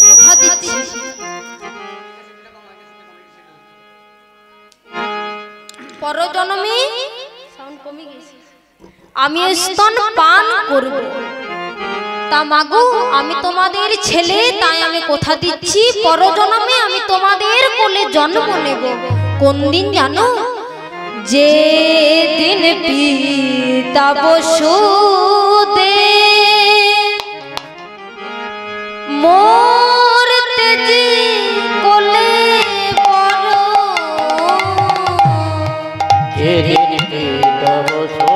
কথা দিচ্ছি পরজন্মে আমি স্তন পান করব। তা মাগো আমি তোমাদের ছেলে, তাই আমি কথা দিচ্ছি পরজন্মে আমি তোমাদের কোলে জন্ম নেব। কোন দিন জানো? যে দিন পিতা বসুদেব মোর তেজি কোলে বড়, যেদিন পিতা বসুদেব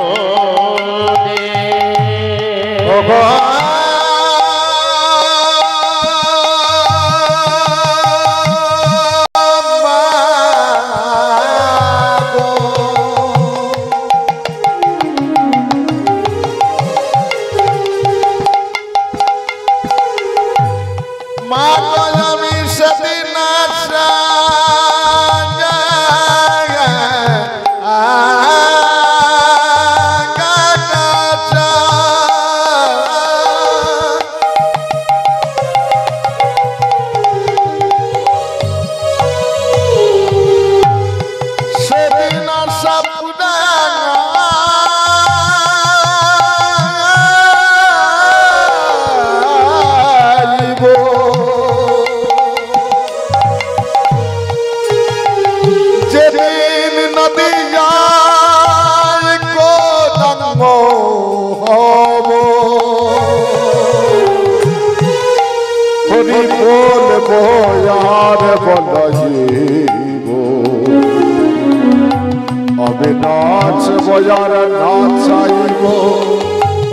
নাচ বজার নাচাইব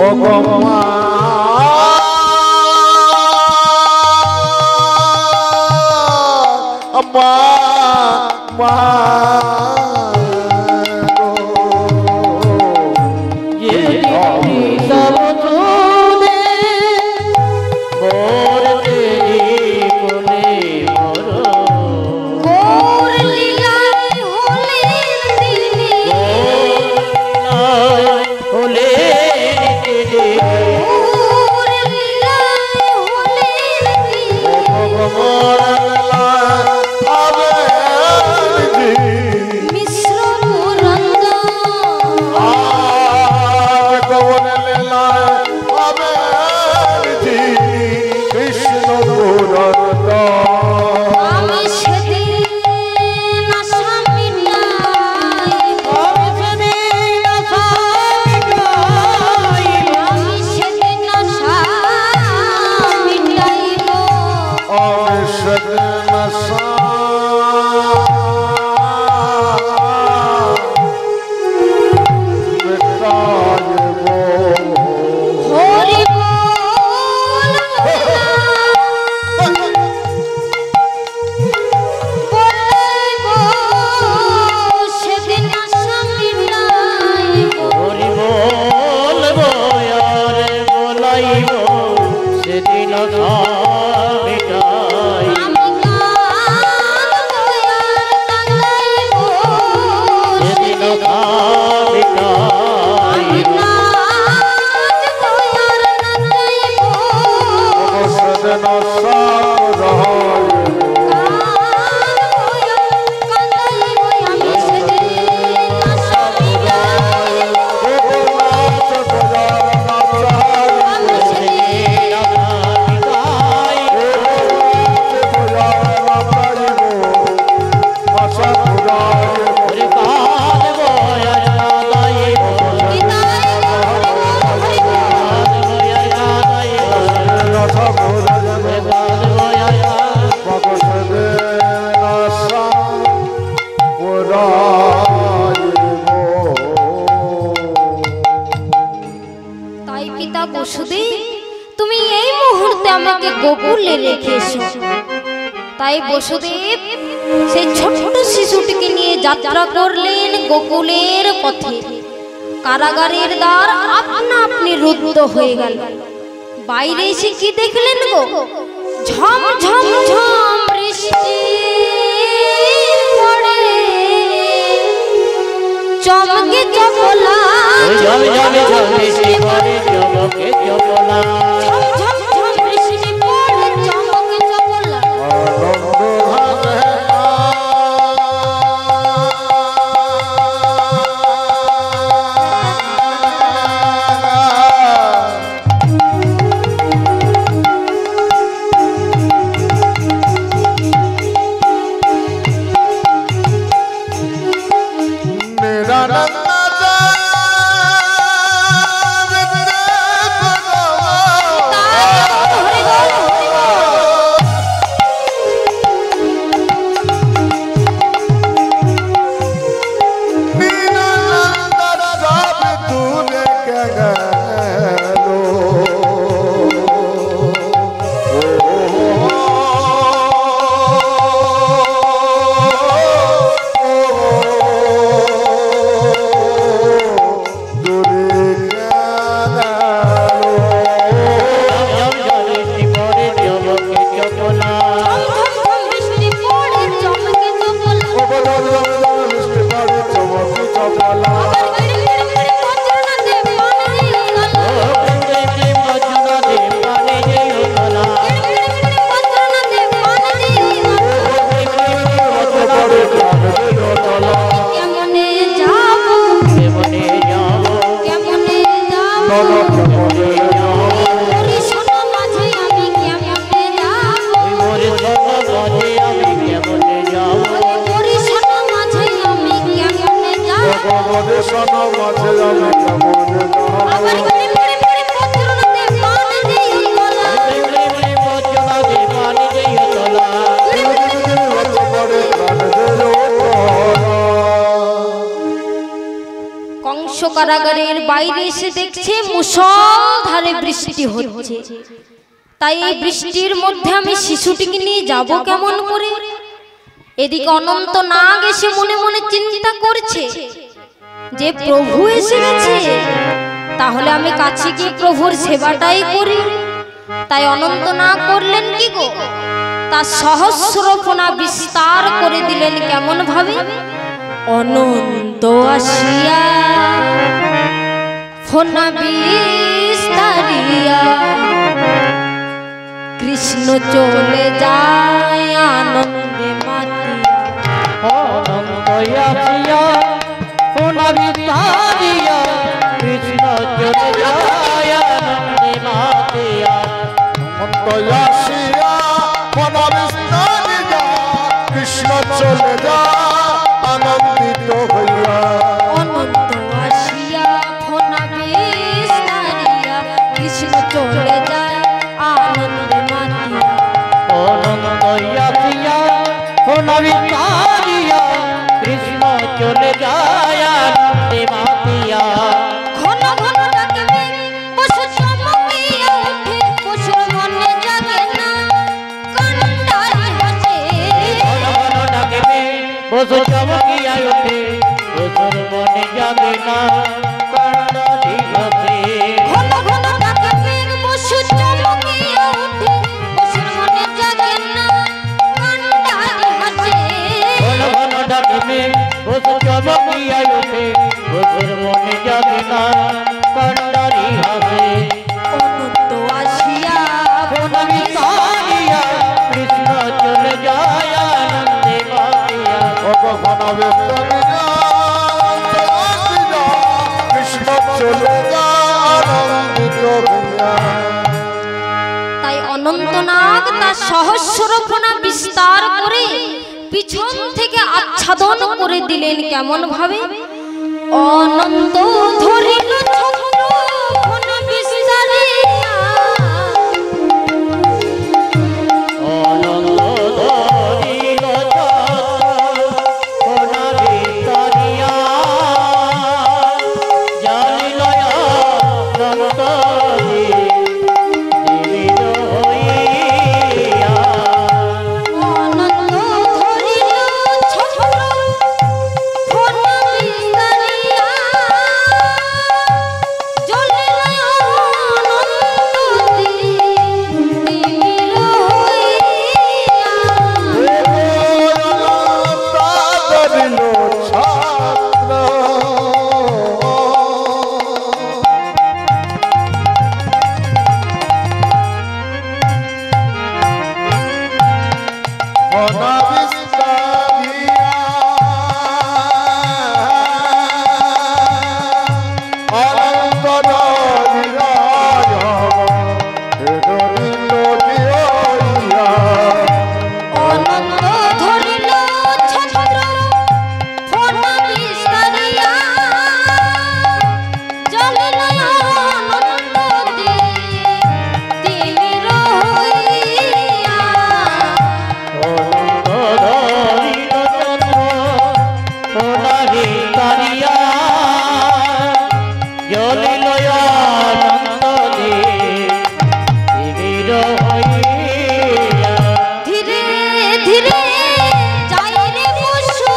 ও গমা মা মা Hare আমাকে গোকুলে রেখে এসো। তাই বসুদেব সেই ছোট্ট শিশুটিকে নিয়ে যাত্রা করলেন গোকুলের পথে। কারাগারের দ্বার আপনা আপনি রুদ্ধ হয়ে গেল। বাইরে এসে কি দেখলেন গো? ঝম ঝম ঝম বৃষ্টি পড়ে, চমকে চপলা ঝম ঝম ঝম বৃষ্টি পড়ে, চমকে চপলা। ঝম ঝম ঝম বৃষ্টি পড়ে, চমকে চপলা। কারাগারের বাইরে এসে দেখছে মুষলধারে বৃষ্টি হচ্ছে। তাই এই বৃষ্টির মধ্যে আমি শিশুটিকে নিয়ে যাব কেমন করে? এদিকে অনন্ত নাগ এসে মনে মনে চিন্তা করছে যে প্রভু এসে গেছে, তাহলে আমি কাছে গিয়ে প্রভুর সেবাটাই করি। তাই অনন্ত নাগ করলেন কি গো? তার সহস্র ফোনা বিস্তার করে দিলেন কেমন ভাবে? অনন্ত আসিয়া ফোনা বিস্তারিয়া, কৃষ্ণ চলে যায় আনন্দে মাতিয়া। অনন্ত আসিয়া ফোনা বিস্তারিয়া, কৃষ্ণ চলে যায় আনন্দে মাতিয়া। অনন্ত আসিয়া ফোনা বিস্তারিয়া, কৃষ্ণ চলে যায় আনন্দিত হইয়া। অনন্ত আসিয়া ফোনা বিস্তারিয়া, কৃষ্ণ চলে যায় আনন্দে মাতিয়া। অনন্ত আসিয়া ফোনা বিস্তারিয়া, কৃষ্ণ চলে যায় আনন্দে মাতিয়া। ঘন ঘন ডাকে মেঘ, পশু চমকিয়া ওঠে, পশুর মনে জাগে না কান্ডারি হাসে। ঘন ঘন ডাকে মেঘ, পশু চমকিয়া ওঠে, পশুর মনে জাগে না কান্ডারি হাসে। ঘন ঘন ডাকে মেঘ, পশু চমকিয়া ওঠে, পশুর মনে জাগে না কান্ডারি হাসে। ঘন ঘন ডাকে মেঘ, পশু চমকিয়া ওঠে, পশুর মনে জাগে না কান্ডারি হাসে। অনন্ত আসিয়া ফোনা বিস্তারিয়া, কৃষ্ণ চলে যায় আনন্দে মাতিয়া। ফোনা বিস্তারিয়া, কৃষ্ণ চলে যায় আনন্দিত হইয়া। তাই অনন্তনাগ তার সহস্র ফোনা বিস্তার করে পিছন থেকে আচ্ছাদন করে দিলেন কেমন ভাবে? অনন্ত ধরিল ছত্র ফোনা বিস্তারিয়া, অনন্ত ধরিল ছত্র ফোনা বিস্তারিয়া, জালিল অনন্ত দিবিল হইয়া। ফনাবিস্তারিয়া অনন্ত নিরায় হেদরিত দিয়া অনন্ত ধরিল ছত্র ফোটা বিস্তারিয়া জ্বলিল অনন্ত তিমির হইয়া। ধরিল চন্দ্র সোনারি তারিয়া জ্বলিল অনন্ত দিবির হইয়া। ধীরে ধীরে যাই রে বসু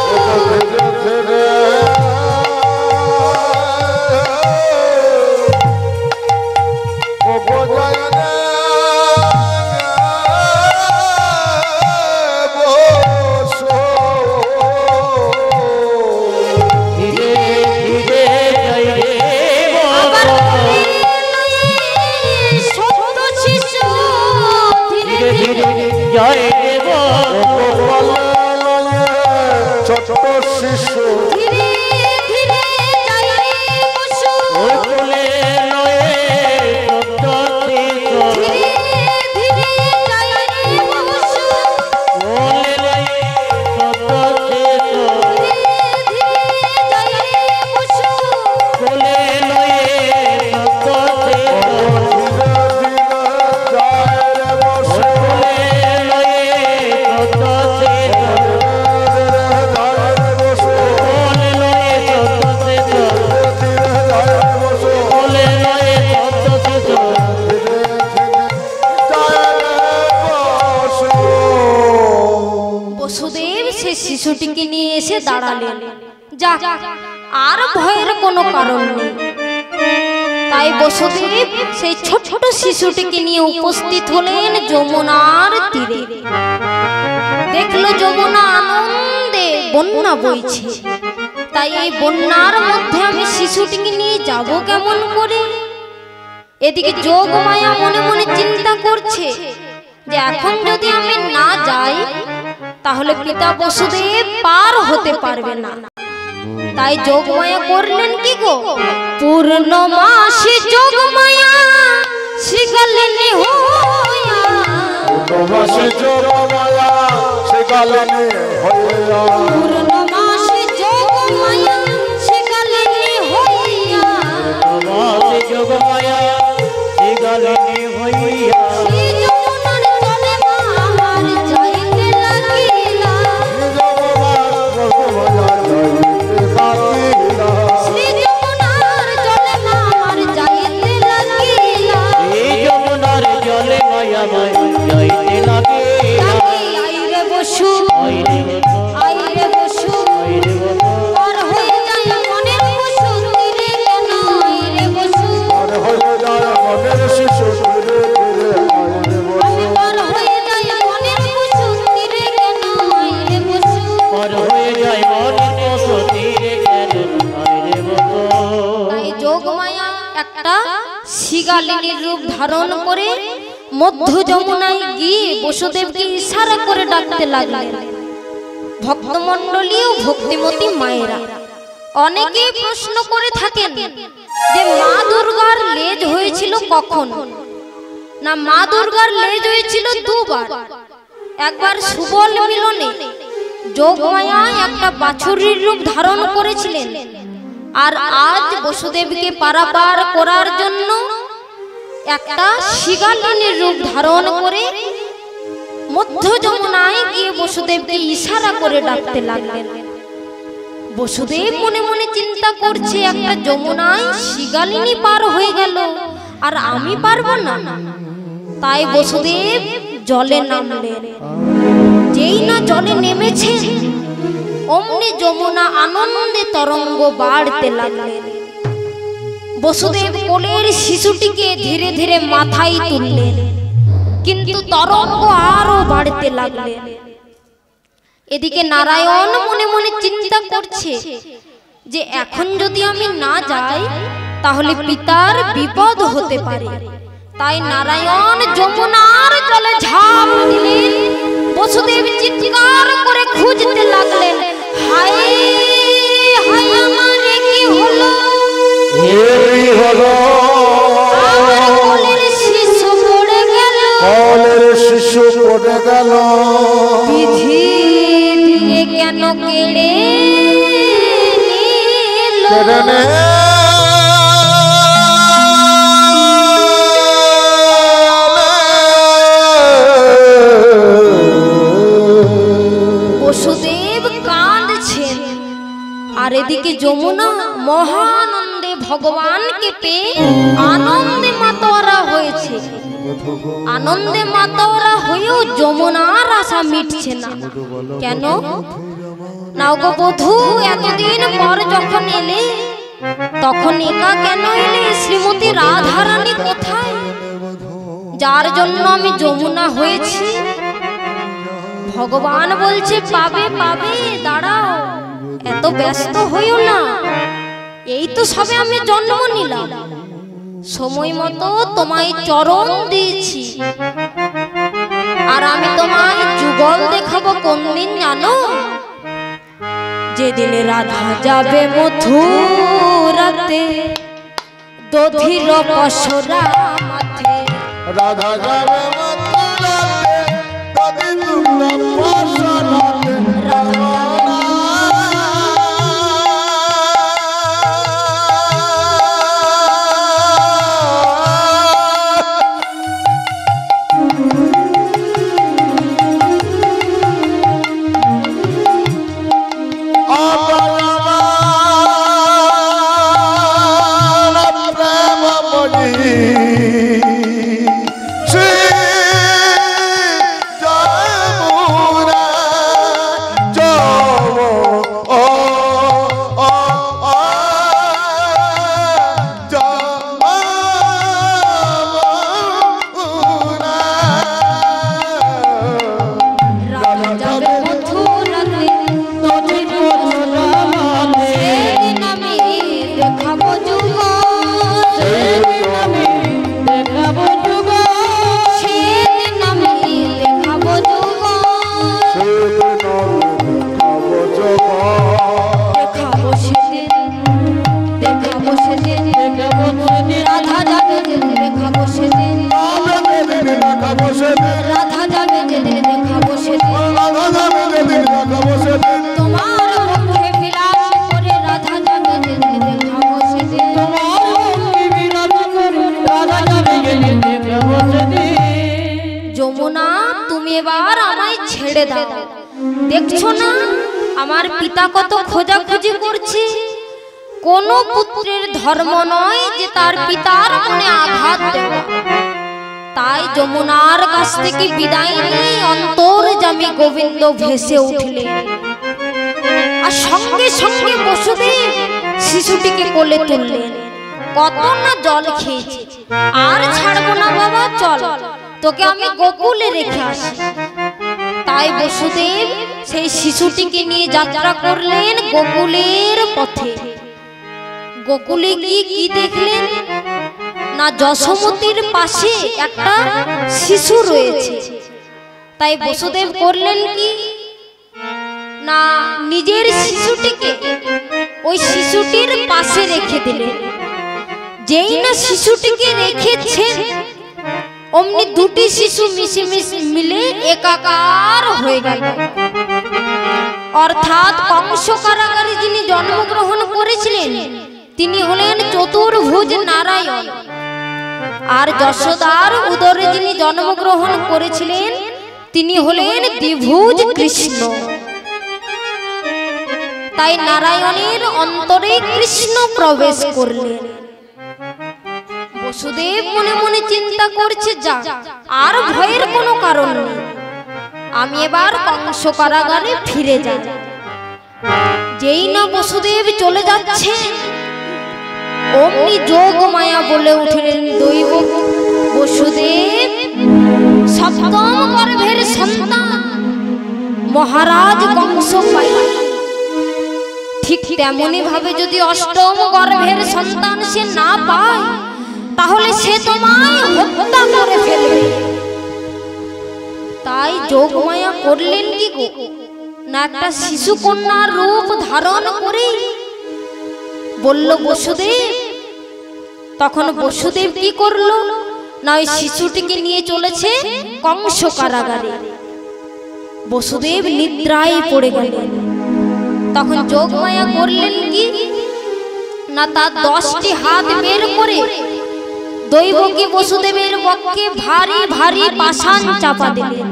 ধীরে ধীরে জয় রে আবার বসো। সত্য শিশু ধীরে ধীরে ধীরে ধীরে জয় রে বসো। ছোট শিশু ধীরে ধীরে যাই রে বসু ওই কোলে লয়ে শব্দ শিশু। ধীরে ধীরে যাই রে বসু কোলে লয়ে শব্দ শিশু। ধীরে ধীরে যাই রে বসু কোলে লয়ে শব্দ শিশু। কোলে লয়ে শব্দ শিশু। কোলে লয়ে শব্দ শিশু। কোলে লয়ে শব্দ শিশু। বসুদেব সে শিশুটিকে নিয়ে এসে দাঁড়ালেন। যা আর ভয়ের কোনো কারণ নেই। তাই বসুদেব সেই ছোট শিশুটিকে নিয়ে উপস্থিত হলেন যমুনার তীরে। দেখলো যমুনা আনন্দে বন্যা বইছে, তাই এই বন্যার মধ্যে আমি শিশুটিকে নিয়ে যাব কেমন করে? এদিকে যোগমায়া মনে মনে চিন্তা করছে যে এখন যদি আমি না যাই তাহলে পিতা বসুদেব পার হতে পারবে না। তাই যোগমায়া করলেন কি গো? পূর্ণমাসী যোগমায়া শিখালেন হইয়া পূর্ণমাসী যোগমায়া শিখালেন হইয়া তোমার যোগমায়া শিগালিনী হইয়া। শ্রী যমুনার জলে আমার যাইতে লাগিলা শ্রী যমুনার জলে আমার যাইতে লাগিলা এই যমুনার জলে মায়া মায় যাইতে লাগিলা। আইরে বসু আইরে বসো, আইরে বসু আইরে বসো। পার হয়ে যায় মনের বসু তীরে কেন আইরে বসু আমি পার হয়ে যাই মনের বসু তীরে কেন আইরে বসু পার হয়ে যায় মনের বসো তীরে কেন আইরে বসো। তাই যোগমায়া একটা শিগালিনীর রূপ ধারণ করে মধ্য যমুনায় গিয়ে বসুদেবকে ইশারা করে ডাকতে লাগলেন। ভক্তমণ্ডলী ও ভক্তিমতী মায়েরা অনেকেই প্রশ্ন করে থাকেন যে মা দুর্গার লেজ হয়েছিল কখন? না, মা দুর্গার লেজ হয়েছিল দুবার। একবার সুবল মিলনে যোগমায়া একটা বাছুরির রূপ ধারণ করেছিলেন, আর আজ বসুদেবকে পারাপার করার জন্য একটা শিগালিনীর রূপ ধারণ করে মধ্য যমুনায় গিয়ে বসুদেবকে ইশারা করে ডাকতে লাগলেন। বসুদেব মনে মনে চিন্তা করছে, একটা যমুনায় শিগালিনী পার হয়ে গেল আর আমি পারবো না। তাই বসুদেব জলে নামলেন। যেই না জলে নেমেছে অমনি যমুনা আনন্দে তরঙ্গ বাড়তে লাগলেন। বসুদেব কোলের শিশুটিকে ধীরে ধীরে মাথায় তুললেন, কিন্তু তরঙ্গ আরো বাড়তে লাগলেন। এদিকে নারায়ণ মনে মনে চিন্তা করছে যে এখন যদি আমি না যাই তাহলে পিতার বিপদ হতে পারে। তাই নারায়ণ যমুনার জলে ঝাঁপ দিলেন। বসুদেব চিৎকার শিশু পড়ে গেল বিধি দিয়ে কেন কেড়ে নিল? কেড়ে নে বসুদেব কাঁদছেন আর এদিকে যমুনা মহানন্দে ভগবানকে পেয়ে আনন্দে মাতোয়ারা হয়েছে। আনন্দে মাতোয়ারা হয়েও যমুনার আশা মিটছে না। কেন নাও গো বধূ, এতদিন পর যখন এলে তখন একা কেন এলে? শ্রীমতী রাধারানী কোথায়, যার জন্য আমি যমুনা হয়েছি? ভগবান বলছে পাবে পাবে, দাঁড়াও, এত ব্যস্ত হইও না। এই তো সবে আমি জন্ম নিলাম, সময় মতো তোমায় চরণ দিয়েছি। আর আমি তোমায় যুগল দেখাবো কোন দিন জানো? যেদিনে রাধা যাবে মথুরাতে দধির পসরা মাথে। রাধা যাবে মথুরাতে দধির পসরাতে যমুনা, তুমি এবার আমায় ছেড়ে দাও। দেখছো না আমার পিতা কত খোঁজাখুঁজি করছে। কোন পুত্রের ধর্ম নয় যে তার পিতার মনে আঘাত দেবে। তাই যমুনার কাছ থেকে বিদায় নিয়ে অন্তর্যামী গোবিন্দ ভেসে উঠলেন। আর সঙ্গে সঙ্গে বসুদেব শিশুটিকে কোলে তুললেন। কত না জল খেয়েছে, আর ছাড়বো না বাবা, চল তোকে আমি গোকুলে রেখে আসি। তাই বসুদেব সেই শিশুটিকে নিয়ে যাত্রা করলেন গোকুলের পথে। গোকুলে গিয়ে কি দেখলেন না, যশোমতীর পাশে একটা শিশু রয়েছে। তাই বসুদেব করলেন কি না, নিজের শিশুটিকে ওই শিশুটির পাশে রেখে দিলেন। যেই না শিশুটিকে রেখেছেন, অমনি দুটি শিশু মিশে মিলে একাকার হয়ে গেল। অর্থাৎ কংস কারাগারে যিনি জন্মগ্রহণ করেছিলেন তিনি হলেন চতুর্ভুজ নারায়ণ, আর যশোদার উদরে যিনি জন্মগ্রহণ করেছিলেন তিনি হলেন দ্বিভুজ কৃষ্ণ। তাই নারায়ণের অন্তরে কৃষ্ণ প্রবেশ করলেন। বসুদেব মনে মনে চিন্তা করছে, যা আর ভয়ের কোনো কারণ নেই, আমি এবার কংস কারাগারে ফিরে যাই। যেই না বসুদেব চলে যাচ্ছে, অমনি যোগ মায়া বলে উঠলেন দৈব বসুদেব সপ্তম গর্ভের সন্তান মহারাজ কংস পাই। ঠিক তেমনি ভাবে যদি অষ্টম গর্ভের সন্তান সে না পায়, তাহলে সে তোমায় হত্যা করে ফেলবে। তাই যোগমায়া করলেন কি গো না, একটা শিশু কন্যার রূপ ধারণ করে বলল বসুদেব। তখন বসুদেব কি করলো না ওই শিশুটিকে নিয়ে চলেছে কংস কারাগারে। বসুদেব নিদ্রায় পড়ে গেলেন। তখন যোগমায়া করলেন কি না, তার 10টি হাত বের করে দৈবকী বসুদেবের বক্ষে ভারী ভারী পাষাণ চাপা দিলেন।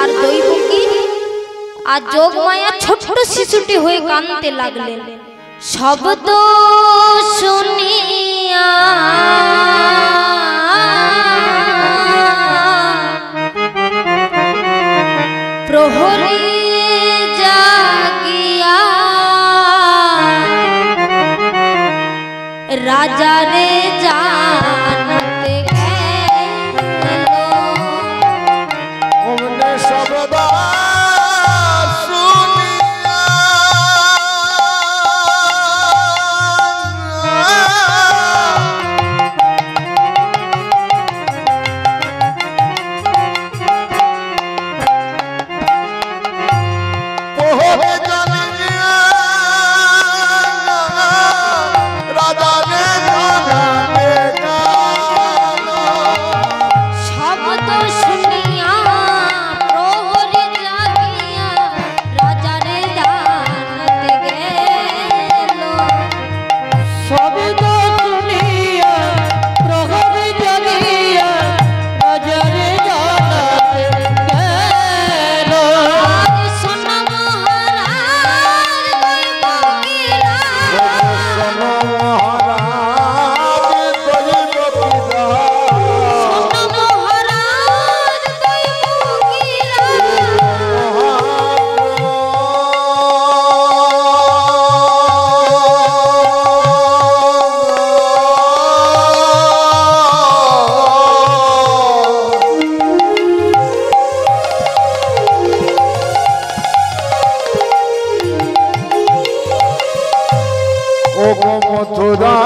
আর দৈবকী আর যোগমায়া ছোট্ট শিশুটি হয়ে কাঁদতে লাগলেন। শব্দ শুনিয়া প্রহরী জাগিয়া রাজারে জানাতে গেল। ওমনে সবদা শুনিয়া ওহে জানিয়া রাজারে জানাতে গেল। শব্দ শুনিয়া প্রহরী জাগিয়া রাজারে জানাতে গেল। শব্দ শুনিয়া প্রহরী জাগিয়া রাজারে জানাতে গেল। আজ সোনা মহারাজ দৈবকীরা, শোনো মহারাজ দৈবকীরা, সোনা মহারাজ দৈবকীরা, ও মথুরা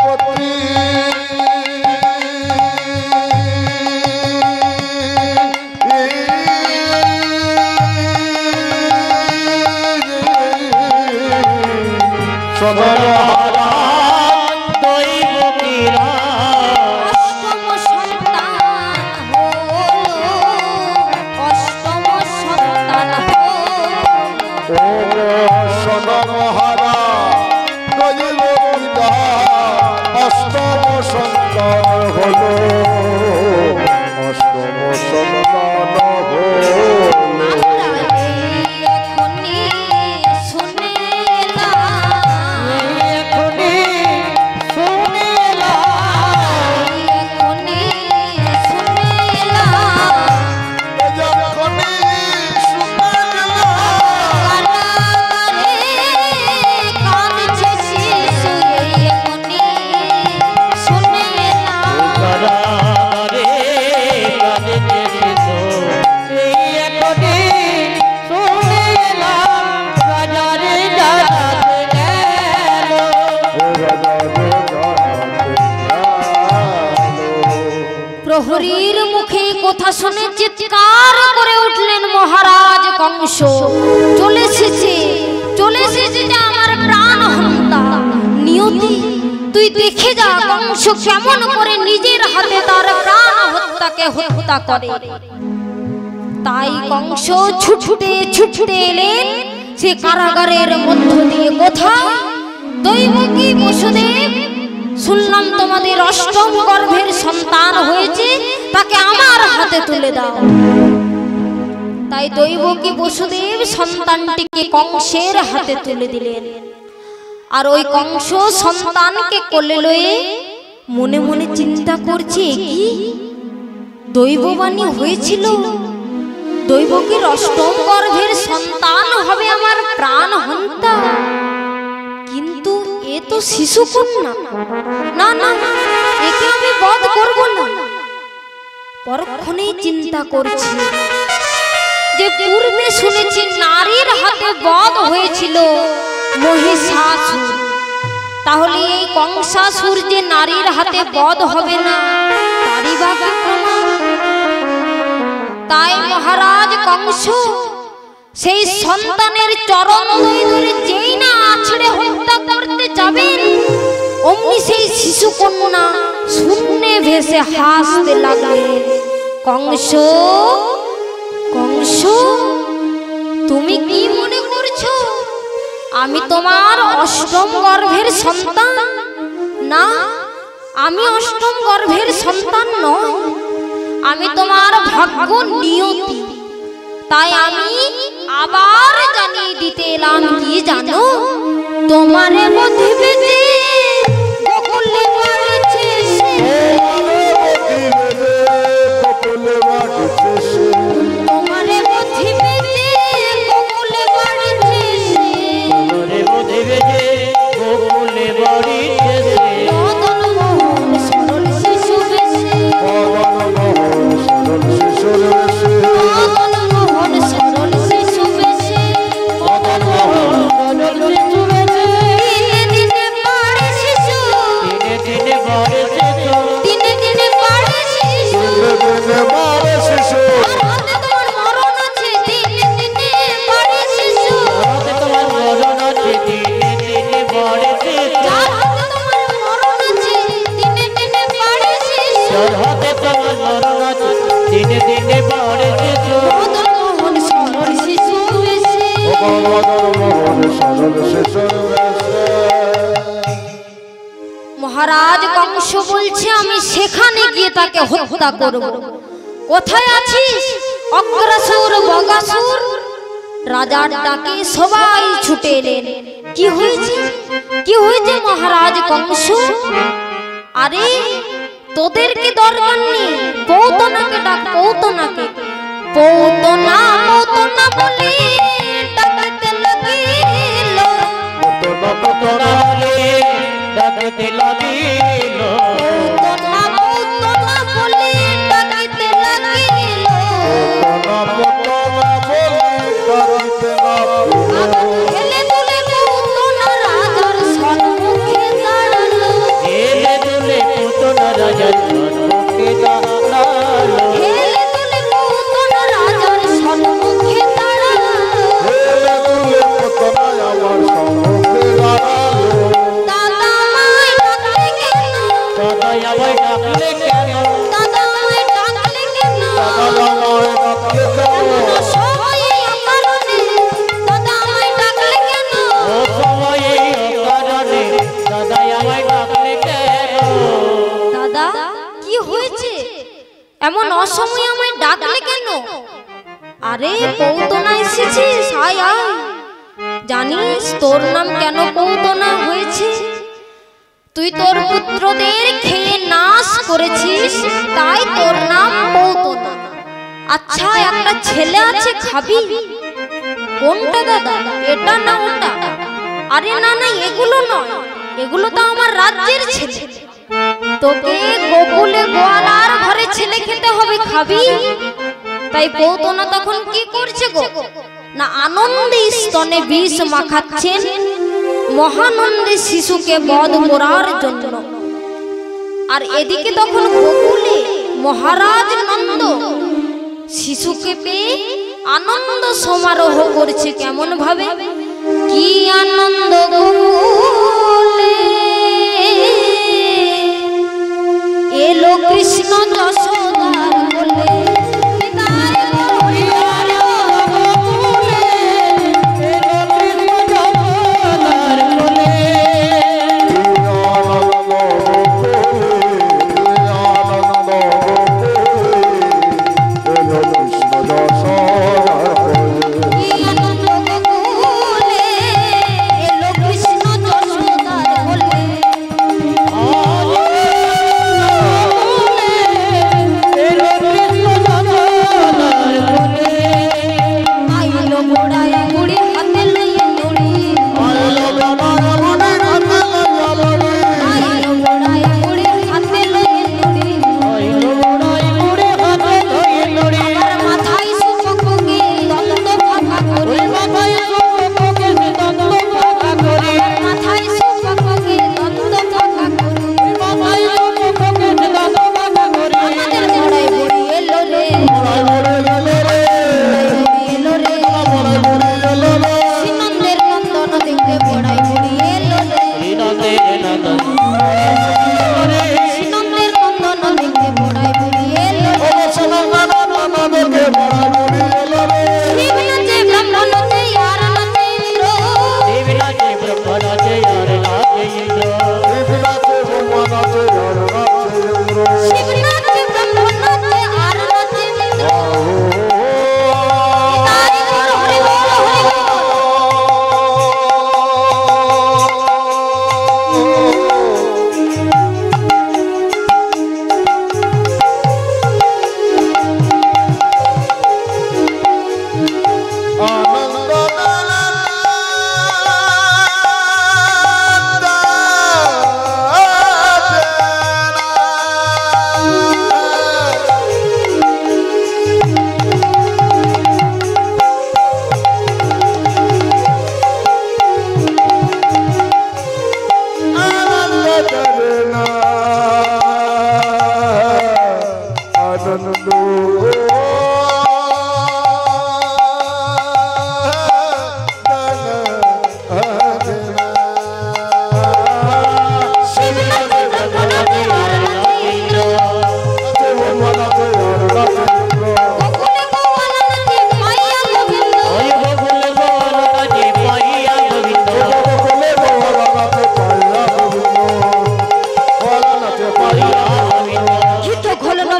পতি সদর দৈবকীরা অষ্টম সন্তান হলো, অষ্টম সন্তান হলো। সদর মহারা দৈবকীরা অষ্টম সন্তান হলো, অষ্টম সন্তান হলো। এখনই শুনেলাম, এখনই শুনিলাম এখনই শুনেলাম, যখনই শুনলাম কারাগারে কাঁদছে শিশু, এখনই শুনেলাম। কারাগারে কাঁদছে শিশু, এই এখনই শুনিলাম রাজারে জানাতে গেল। প্রহরীর মুখে কথা শুনে চিৎকার করে উঠলেন মহারাজ কংস। চলে এসেছে, চলে এসেছে যে আমার প্রাণ হন্তা। নিয়তি তুই দেখে যা কংস কেমন করে নিজের হাতে তার প্রাণ হত্যাকে হত্যা করে। তাই কংস ছুটতে ছুটতে এলেন সে কারাগারের মধ্য দিয়ে। কোথায়? দৈবকী বসুদেব, শুনলাম তোমাদের অষ্টম গর্ভের সন্তান হয়েছে, তাকে আমার হাতে তুলে দাও। তাই দৈবকী বসুদেব সন্তানটিকে কংসের হাতে তুলে দিলেন। আর ওই কংস সন্তানকে কোলে লয়ে মনে মনে চিন্তা করছে, কি দৈববাণী হয়েছিল, দৈবকীর অষ্টম গর্ভের সন্তান হবে আমার প্রাণ হন্তা, কিন্তু এ তো শিশু কন্যা, না না একে আমি বধ করব না। পরক্ষণেই চিন্তা করছি যে পূর্বে শুনেছি নারীর হাতে বধ হয়েছিল মহিষাসুর, তাহলে এই কংসাসুর যে নারীর হাতে বধ হবে না তারই বা কি প্রমাণ? তাই মহারাজ কংস সেই সন্তানের চরণ ধরে যেই না আছড়ে হত্যা করতে যাবেন, অমনি সেই শিশু কন্যা শূন্যে ভেসে হাসতে লাগলেন। কংস, কংস, তুমি কি মনে করছো আমি তোমার অষ্টম গর্ভের সন্তান? না, আমি অষ্টম গর্ভের সন্তান নই, আমি তোমার ভাগ্য নিয়তি। তাই আমি আবার জানিয়ে দিতে এলাম, কি জানো, তোমারে মধ্যে বেঁচে বকুলে মারছে সে। তোমারে মধ্যে বেঁচে বকুলে মারছে সে। তোমারে মধ্যে বেঁচে বকুলে মারছে সে। মদন মোহন সরল শিশু বেশে। মদন মোহন সরল শিশু বেশে। মদন মোহন সরল শিশু বেশে। দিনে দিনে বাড়ে শিশু। দিনে দিনে বাড়ে শিশু। দিনে দিনে বাড়ে শিশু। আর হাতে তোমার মরণ আছে, দিনে দিনে বাড়ে শিশু। হাতে তোমার মরণ আছে, দিনে দিনে বাড়ে শিশু। যার হাতে তোমার মরণ আছে, দিনে দিনে বাড়ে শিশু। যার হাতে তোমার মরণ আছে, দিনে দিনে বাড়ে শিশু। মদন মোহন সরল শিশু বেশে। মহারাজ কংস বলছে, আমি সেখানে গিয়ে তাকে হত্যা করব। কোথায় আছিস অগ্রাসুর বগাসুর? রাজার ডাকে সবাই ছুটে এলেন। কি হয়েছে, কি হয়েছে মহারাজ কংস? আরে তোদেরকে দরকার নেই, পৌতনাকে ডাক, পৌতনাকে। পৌতনা পৌতনা বলে ডাকতে লাগিল। পৌতনাকে ডাকতে লাগিল। পৌতনা পৌতনা বলে ডাকতে লাগিল। হেলে দুলে পৌতনা রাজার সম্মুখে দাঁড়ালো। হেলে দুলে পৌতনা রাজার সম্মুখে দাঁড়ালো। হেলে দুলে পৌতনা রাজার সম্মুখে দাঁড়ালো। দাদা আমায় ডাকলে কেন? সদাই আমায় ডাকলে কেন? দাদা আমায় ডাকলে কেন? এমন সময়ে অকারণে দাদা আমায় ডাকলে কেন? ও সময়ে অকারণে সদাই আমায় ডাকলে কেন? দাদা কি হয়েছে, এমন অসময়ে আমায় ডাকলে কেন? আরে পৌতনা এসেছিস, আয় আয়। জানিস তোর নাম কেন পৌতনা হয়েছে? তুই তোর পুত্রদের খেয়ে নাশ করেছিস, তাই তোর নাম পৌতনা। আচ্ছা একটা ছেলে আছে, খাবি? কোনটা দাদা, এটা না ওটা? আরে না না, এগুলো নয়, এগুলো তো আমার রাজ্যের ছেলে। তোকে গোকুলে গোয়ালার ঘরে ছেলে খেতে হবে, খাবি? তাই পৌতনা তখন কি করছে গো না, আনন্দে স্তনে বিষ মাখাচ্ছেন মহানন্দে শিশুকে বধ করার জন্য। আর এদিকে তখন গোকুলে মহারাজ নন্দ শিশুকে পেয়ে আনন্দ সমারোহ করছে। কেমন ভাবে, কি আনন্দ গোকুলে এলো কৃষ্ণ যশোদার কোলে। নিতাই গৌর গোকুলে এলো কৃষ্ণ যশোদার কোলে। কি আনন্দ গোকুলে এলো কৃষ্ণ যশোদার কোলে।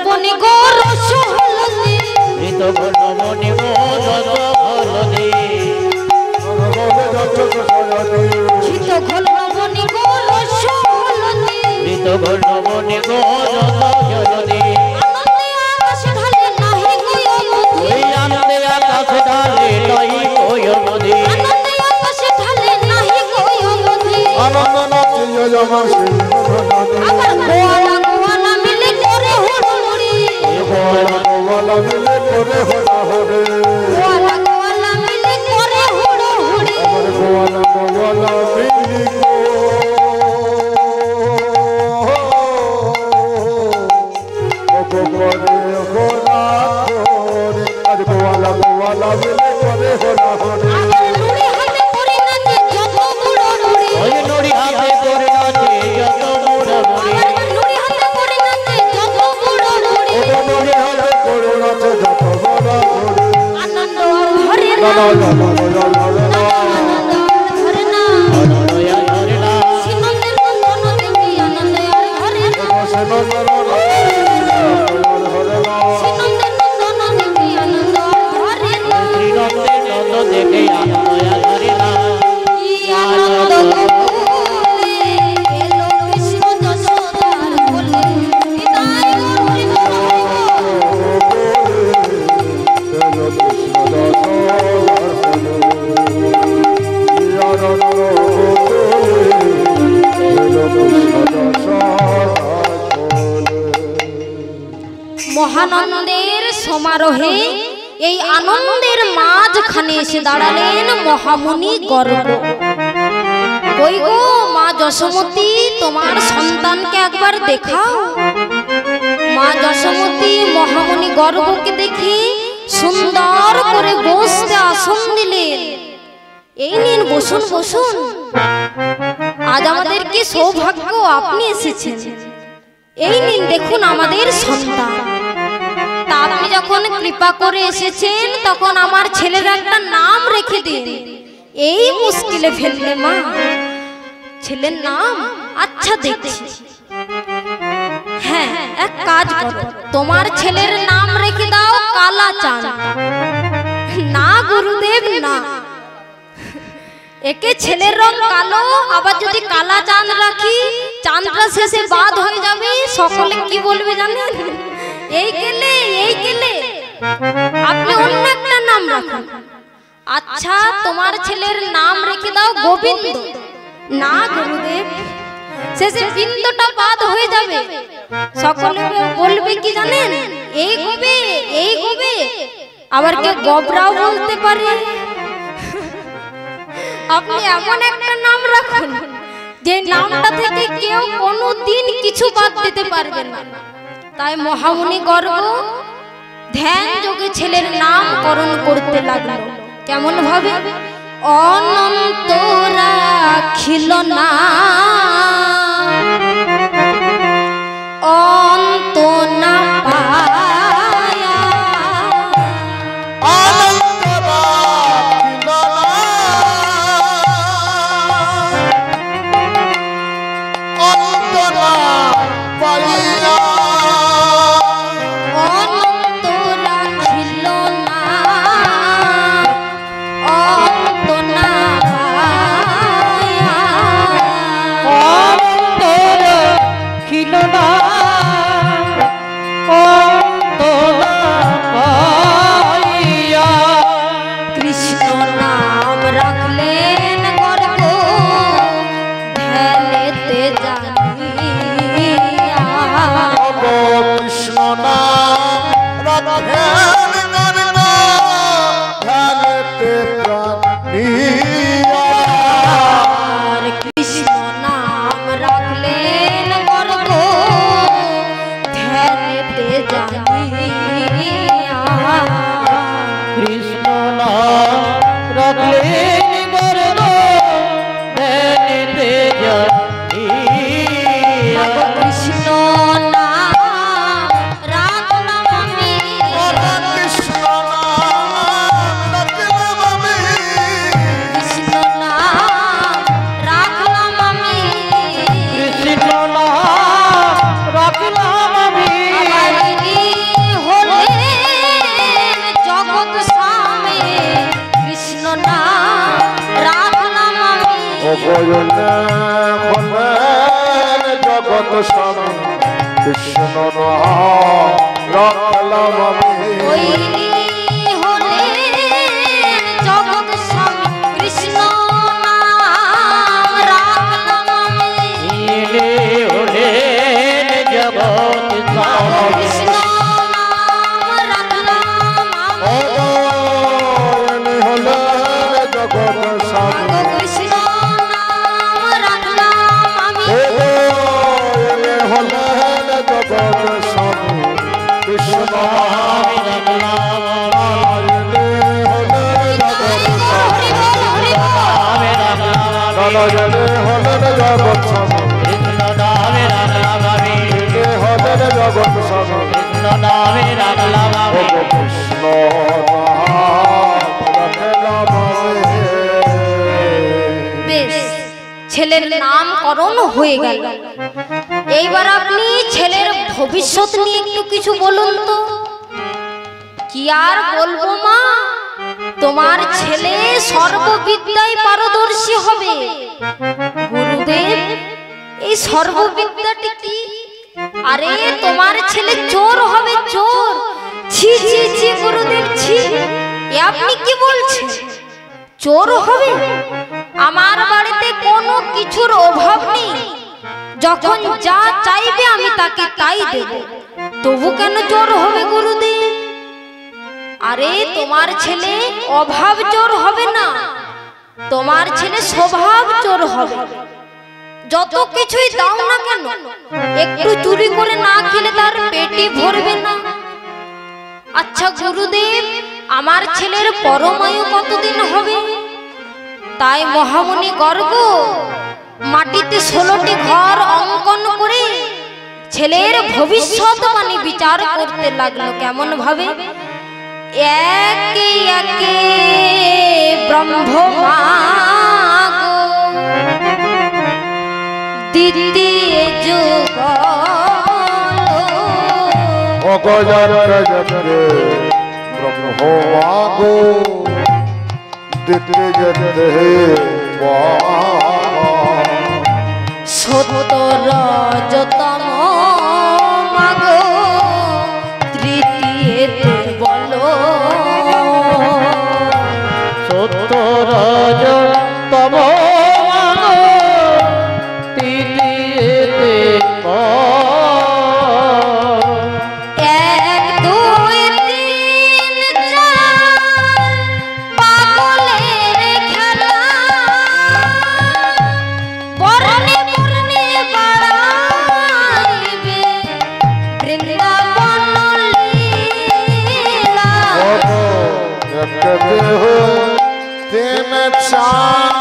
বনি গো রস হলদে ঋত ঘন মনি গো রস হলদে ঘৃত ঘন বনি গো রস হলদে ঋত ঘন মনি গো রস হলদে আনন্দে আকাশে ঢালে নাহি কই অবধি ওই আনন্দে আকাশে ঢালে নাই কই অবধি আনন্দে আকাশে ঢালে নাহি কই অবধি আনন্দ নাচিয়ে আমার আবার গোয়ালা গোয়ালা মিলে করে হুড়মুড়ি গোয়ালা মিলে করে হরা হরে গোয়ালা গোয়ালা মিলে করে হুড়মুড়ি আমার গোয়ালা গোয়ালা মিলি গো করে হরা হরে আর গোয়ালা গোয়ালা মিলে করে হরা হরে আবার নুড়ি হাতে করে নাচে যত বুড়ো নুড়ি ওই নড়ি হাতে করে নাচে যত বুড়ো বুড়ি আবার নুড়ি হাতে করে নাচে যত বুড়ো নুড়ি ও মনে হাতে করে নাচে যত বড় হরে আনন্দ আর ঘরে লা না লা লা লা লা লা লা আনন্দ আর ঘরে না অনয়া ধরে না সীমান্তের নন্দন দেখি আনন্দ আর ঘরে না সে নন্দন হরে না সীমান্তের নন্দন দেখি আনন্দ আর ঘরে না শ্রীনন্দের নন্দ দেখে অনয়া ধরে না কি আনন্দ গোকুলে এলো কৃষ্ণ যশোদার কোলে নিতাই গৌর হরি মহানন্দের সমারোহে এই আনন্দের মাঝখানে এসে দাঁড়ালেন মহামুনি গর্গ। কই গো মা যশোমতী, তোমার সন্তানকে একবার দেখাও। মা যশোমতী মহামুনি গর্গকে দেখি সুন্দর করে বসতে আসন দিলেন। এই নিন বসুন বসুন, আজ আমাদের কি সৌভাগ্য আপনি এসেছেন। এই নিন দেখুন আমাদের সন্তান। তা আপনি যখন কৃপা করে এসেছেন তখন আমার ছেলের একটা নাম রেখে দিন। এই মুশকিলে ফেললে মা, ছেলের নাম? আচ্ছা দেখছি। হ্যাঁ, এক কাজ করো, তোমার ছেলের নাম রেখে দাও কালাচাঁদ। না গুরুদেব না, একে ছেলের রং কালো, আবার যদি কালা চাঁদ রাখি চাঁদটা শেষে বাদ হয়ে যাবে, সকলে কি বলবে জানেন? এই কেলে এই কেলে, আপনি অন্য একটা নাম রাখুন। আচ্ছা তোমার ছেলের নাম রেখে দাও গোবিন্দ। না গুরুদেব, শেষে বিন্দুটা বাদ হয়ে যাবে, সকলে বলবে কি জানেন? এই গোবে এই গোবে, আবার কে গবরাও বলতে পারে। আপনি এমন একটা নাম রাখুন যে নামটা থেকে কেউ কোনোদিন কিছু বাদ দিতে পারবে না। তাই মহামুনি গর্গ ধ্যান যোগে ছেলের নামকরণ করতে লাগলো। কেমন ভাবে? অনন্ত রাখিল না অন্ত না পায়া, অনন্ত রাখিল না অন্ত না পায়া, অন্তর খিল না অন্তর পাইয়া। কৃষ্ণ নাম রাখলেন গর্গ ধ্যানেতে জানিয়া, কৃষ্ণ নাম রাখেন ধ্যানেতে প্রাণিয়া। আর কৃষ্ণ নাম রাখলেন গর্গ ধ্যানেতে জানিয়া, কৃষ্ণ নাম রাখলেন গর্ব ধ্যানেতে জানিয়া। কৃষ্ণ নাম রাখলেন অগজনে হলেন জগৎ স্বামী কৃষ্ণ নাম রাখলাম আমি ওই হলে জগৎ স্বামী কৃষ্ণ নাম রাখলাম আমি ইনি হলেন জগৎ স্বামী কৃষ্ণ নাম রাখলাম আমি অগজনে হলেন জগৎ স্বামী কৃষ্ণ নাম রাখলাম আমি অগজনে হলেন জগৎ স্বামী কৃষ্ণ নাম জনে হলেন জগৎ স্বামী কৃষ্ণ নামে রাখলাম আমি হলেন জগৎ স্বামী কৃষ্ণ নামে রাখলাম আমি কৃষ্ণ রাখলাম আমি বেশ ছেলের নামকরণ হয়ে গেল এইবার আপনি ছেলের ভবিষ্যৎ নিয়ে একটু কিছু বলুন তো কি আর বলবো মা তোমার ছেলে সর্ববিদ্যায় পারদর্শী হবে গুরুদেব এই সর্ববিদ্যাটি কি আরে তোমার ছেলে চোর হবে চোর ছি ছি ছি গুরুদেব ছি এ আপনি কি বলছেন চোর হবে আমার বাড়িতে কোনো কিছুর অভাব নেই যখন যা চাইবে আমি তাকে তাই দেব তবু কেন চোর হবে গুরুদেব আরে তোমার ছেলে অভাব চোর হবে না তোমার ছেলে স্বভাব চোর হবে যত কিছুই দাও না কেন একটু চুরি করে না খেলে তার পেটই ভরবে না আচ্ছা গুরুদেব আমার ছেলের পরমায়ু কতদিন হবে তাই মহামুনি গর্গ মাটিতে 16টি ঘর অঙ্কন করে ছেলের ভবিষ্যৎবাণী বিচার করতে লাগলো কেমন ভাবে একে একে ব্রহ্মা গো দ্বিতীয় যুগ অগজর জন্রে ব্রহ্মগো দ্বিতীয় জন্রে সত্তর যতম মাগো তৃতীয়তে বলো সত্তর তম তৃতীয়তে এক দুই তিন চার পাগলের খেলা বর্ণে বর্ণে বাড়াইবে বৃন্দাবন লীলা দেখতে হো তিন চার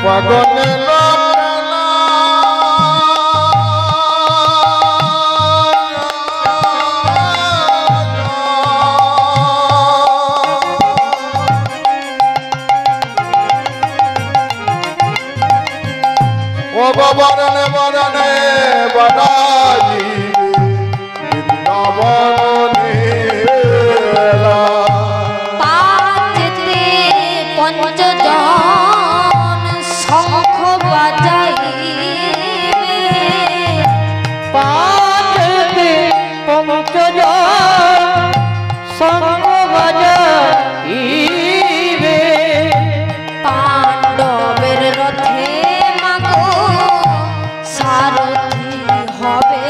পাগল বরণে বরণে বনাই বৃন্দাবন লীলা পাঁচতে পঞ্চজন শঙ্খ বাজাইবে পাঁচতে পঞ্চজন সঙ্গ বাজাইবে পাণ্ডবের রথে মাগো সারথি হবে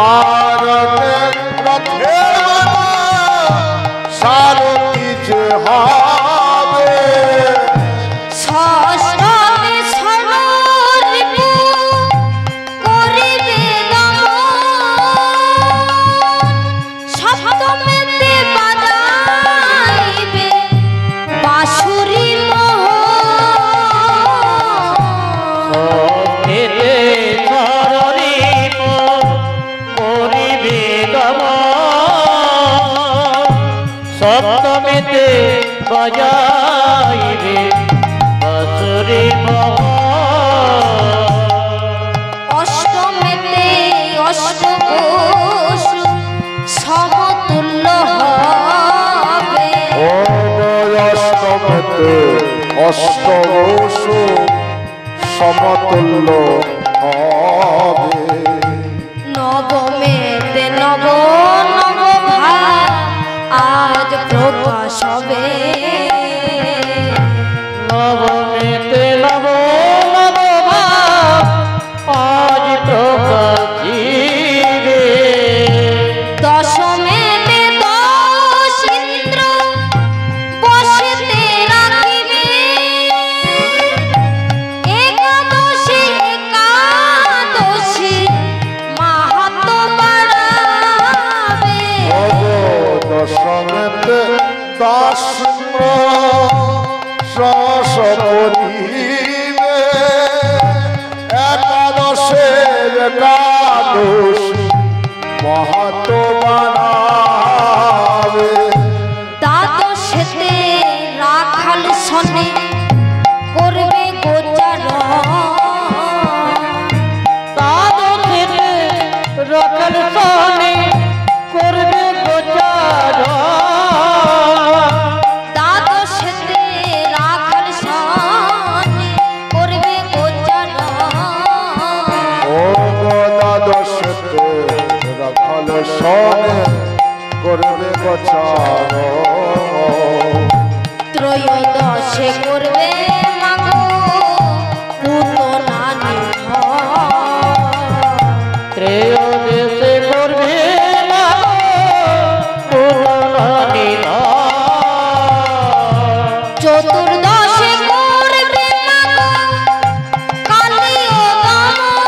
আর রথে সারথি যে হবে ষষ্ঠমে ষড়রিপু করিবে দমন সপ্তমেতে বাজাইবে বাঁশুরি মোহন সত্যেতে সররিপ করিবে গমন সপ্তমেতে বাজাইবে বাঁশুরি মোহন অষ্টমেতে নবমেতে অষ্টবসু সমতুল্য হবে। নবমেতে নব নব ভাব আজ প্রকাশ হবে। নবমেতে নব নব ভাব আজ প্রকাশিবে। দশমেতে দশ ইন্দ্র বসেতে রাখিবে। একাদশী একাদশী মাহাত্ম বাড়াবে। দশমেতে দাস শ্বাস করিবে। একাদশে একাদশী মহাত বাড়াবে। দ্বাদশেতে রাখাল শনে করবে গোচারণ। দ্বাদশেতে রাখাল শনে করবে গোচারণ। দ্বাদশেতে রাখাল শনে করবে গোচারণ। ও দ্বাদশেতে রাখাল শনে করবে গোচারণ। ত্রয়োদশে করবে মাগো পুতনা নিধন। ত্রয়োদশে করবে না পুরাণ নিধন। চতুর্দশে করবে মাগো কালী ও দমন।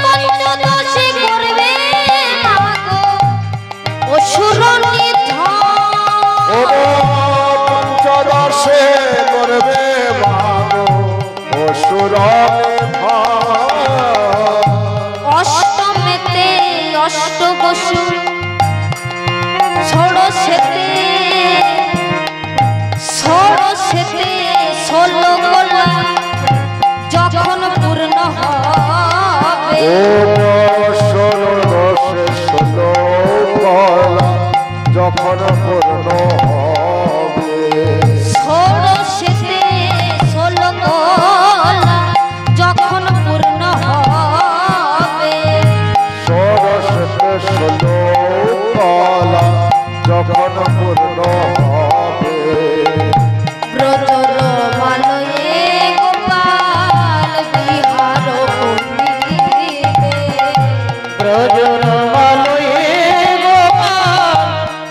পঞ্চদশে করবে মাগো অসুর নিধন। পঞ্চদশে করবে মাগো অসুর নিধন। অষ্টমেতে অষ্টবসু ষোড়শেতে ষোড়শেতে 16 গোলা যখন পূর্ণ হবে। ও ষোড়শে 16 কলা যখন পূর্ণ হবে। ষোড়শেতে 16 গোলা যখন পূর্ণ হবে। ষোড়শে 16 কলা যখন পূর্ণ হবে। ব্রজর মালয়ে গোপাল বিহার করিবে। ব্রজর মালয়ে গোপাল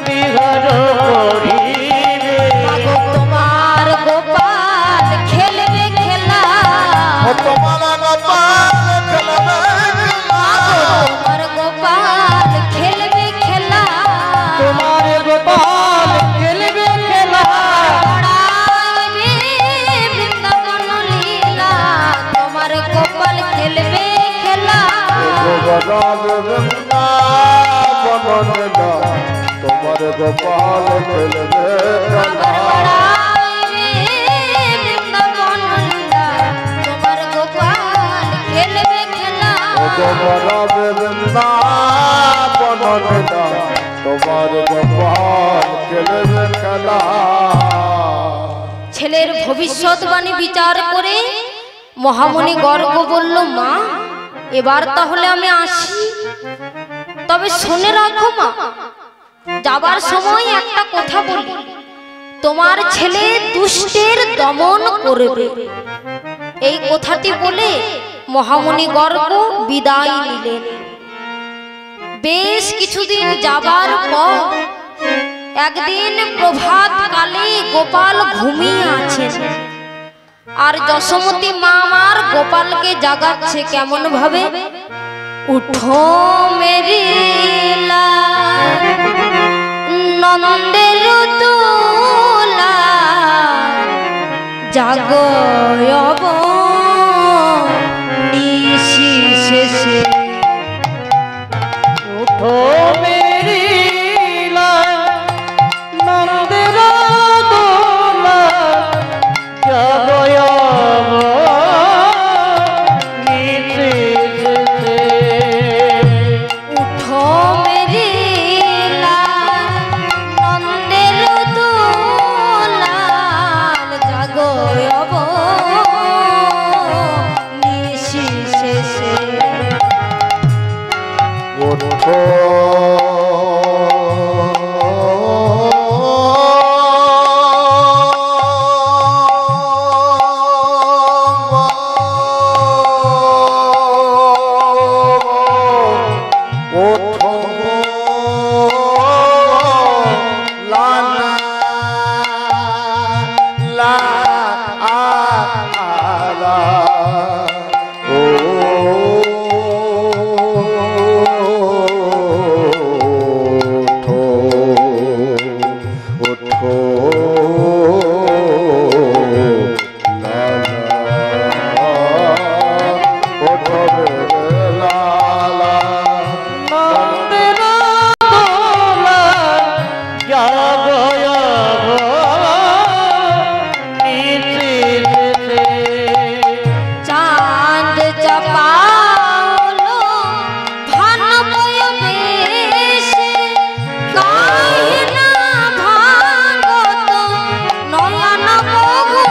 বিহার করিবে। মাগো তোমার গোপাল খেলবে খেলা। ও তোমার গোপাল খেলবে তোমার গোপাল খেলবে খেলা। তোমার গোপাল খেলবে খেলা। বাড়াইবে বৃন্দাবন লীলা। তোমার গোপাল খেলবে খেলা। তোমার গোপাল খেলবে খেলা। বাড়াইবে বৃন্দাবন লীলা। তোমার গোপাল খেলবে খেলা। তোমার গোপাল খেলবে খেলা। ছেলের ভবিষ্যৎবাণী বিচার করে মহামণি গর্গ বলল, মা এবার তাহলে আমি আসি। তবে শুনে রাখো মা, যাবার সময় একটা কথা বলি, তোমার ছেলে দুষ্টের দমন করবে। এই কথাটি বলে মহামণি গর্গ বিদায় নিলেন। বেশ কিছুদিন যাবার পর একদিন প্রভাত কালে গোপাল ঘুমিয়ে আছেন, আর যশোমতী মা আমার গোপালকে জাগাচ্ছে কেমন ভাবে, উঠো মেরি লাল নন্দের তুলা জাগো নিশি শেষে। উঠো মেরি লাল নন্দের দোলা জাগো নিশিসে। উঠো মেরি লাল নন্দের তুলা আলা ও ওঠো চাঁদ চাপালো ধান বয় বেশে গায়ে না ভাগত নয়ন বগু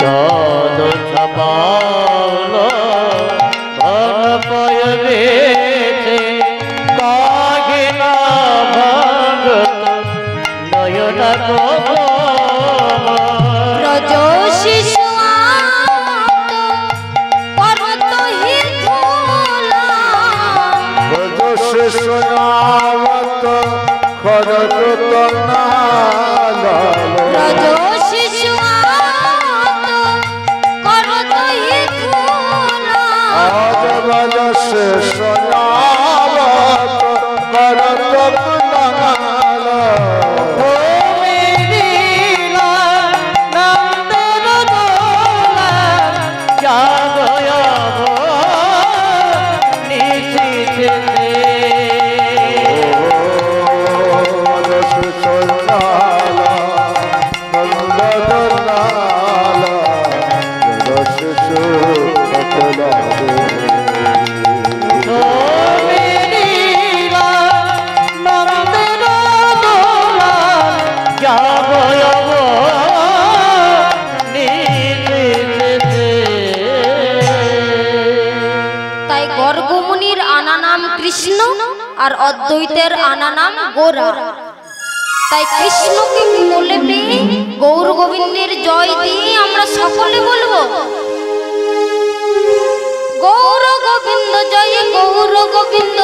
চাঁদ ছাপালো ধন পয় বেছে কাগে না ভাগত নয়ন গো ব্রজ শিশু করত হিধুলা সোনাবত খরত ব্রজ শিশু করত হিধুলা আজ বল সোনাবত খরত তাই গর্গমুনির আনা নাম কৃষ্ণ আর অদ্বৈতের আনা নাম গোরা। তাই কৃষ্ণকে বলে গৌর গোবিন্দের জয় দিয়ে আমরা সকলে বলবো গৌর গোবিন্দ জয় গৌর গোবিন্দ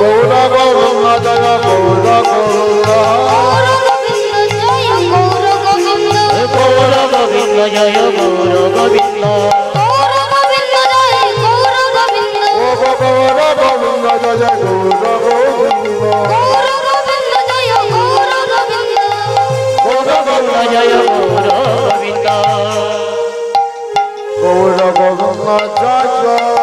গৌর গৌর জয় গৌর গৌর গৌর গোবিন্দ জয় গৌর গোবিন্দ গৌর গোবিন্দ জয় গৌর গোবিন্দ গৌর গোবিন্দ জয় গৌর গোবিন্দ গৌর গোবিন্দ জয় গৌর গোবিন্দ গৌর গোবিন্দ জয় গৌর গোবিন্দ গৌর গোবিন্দ জয় গৌর গোবিন্দ গৌর গোবিন্দ জয়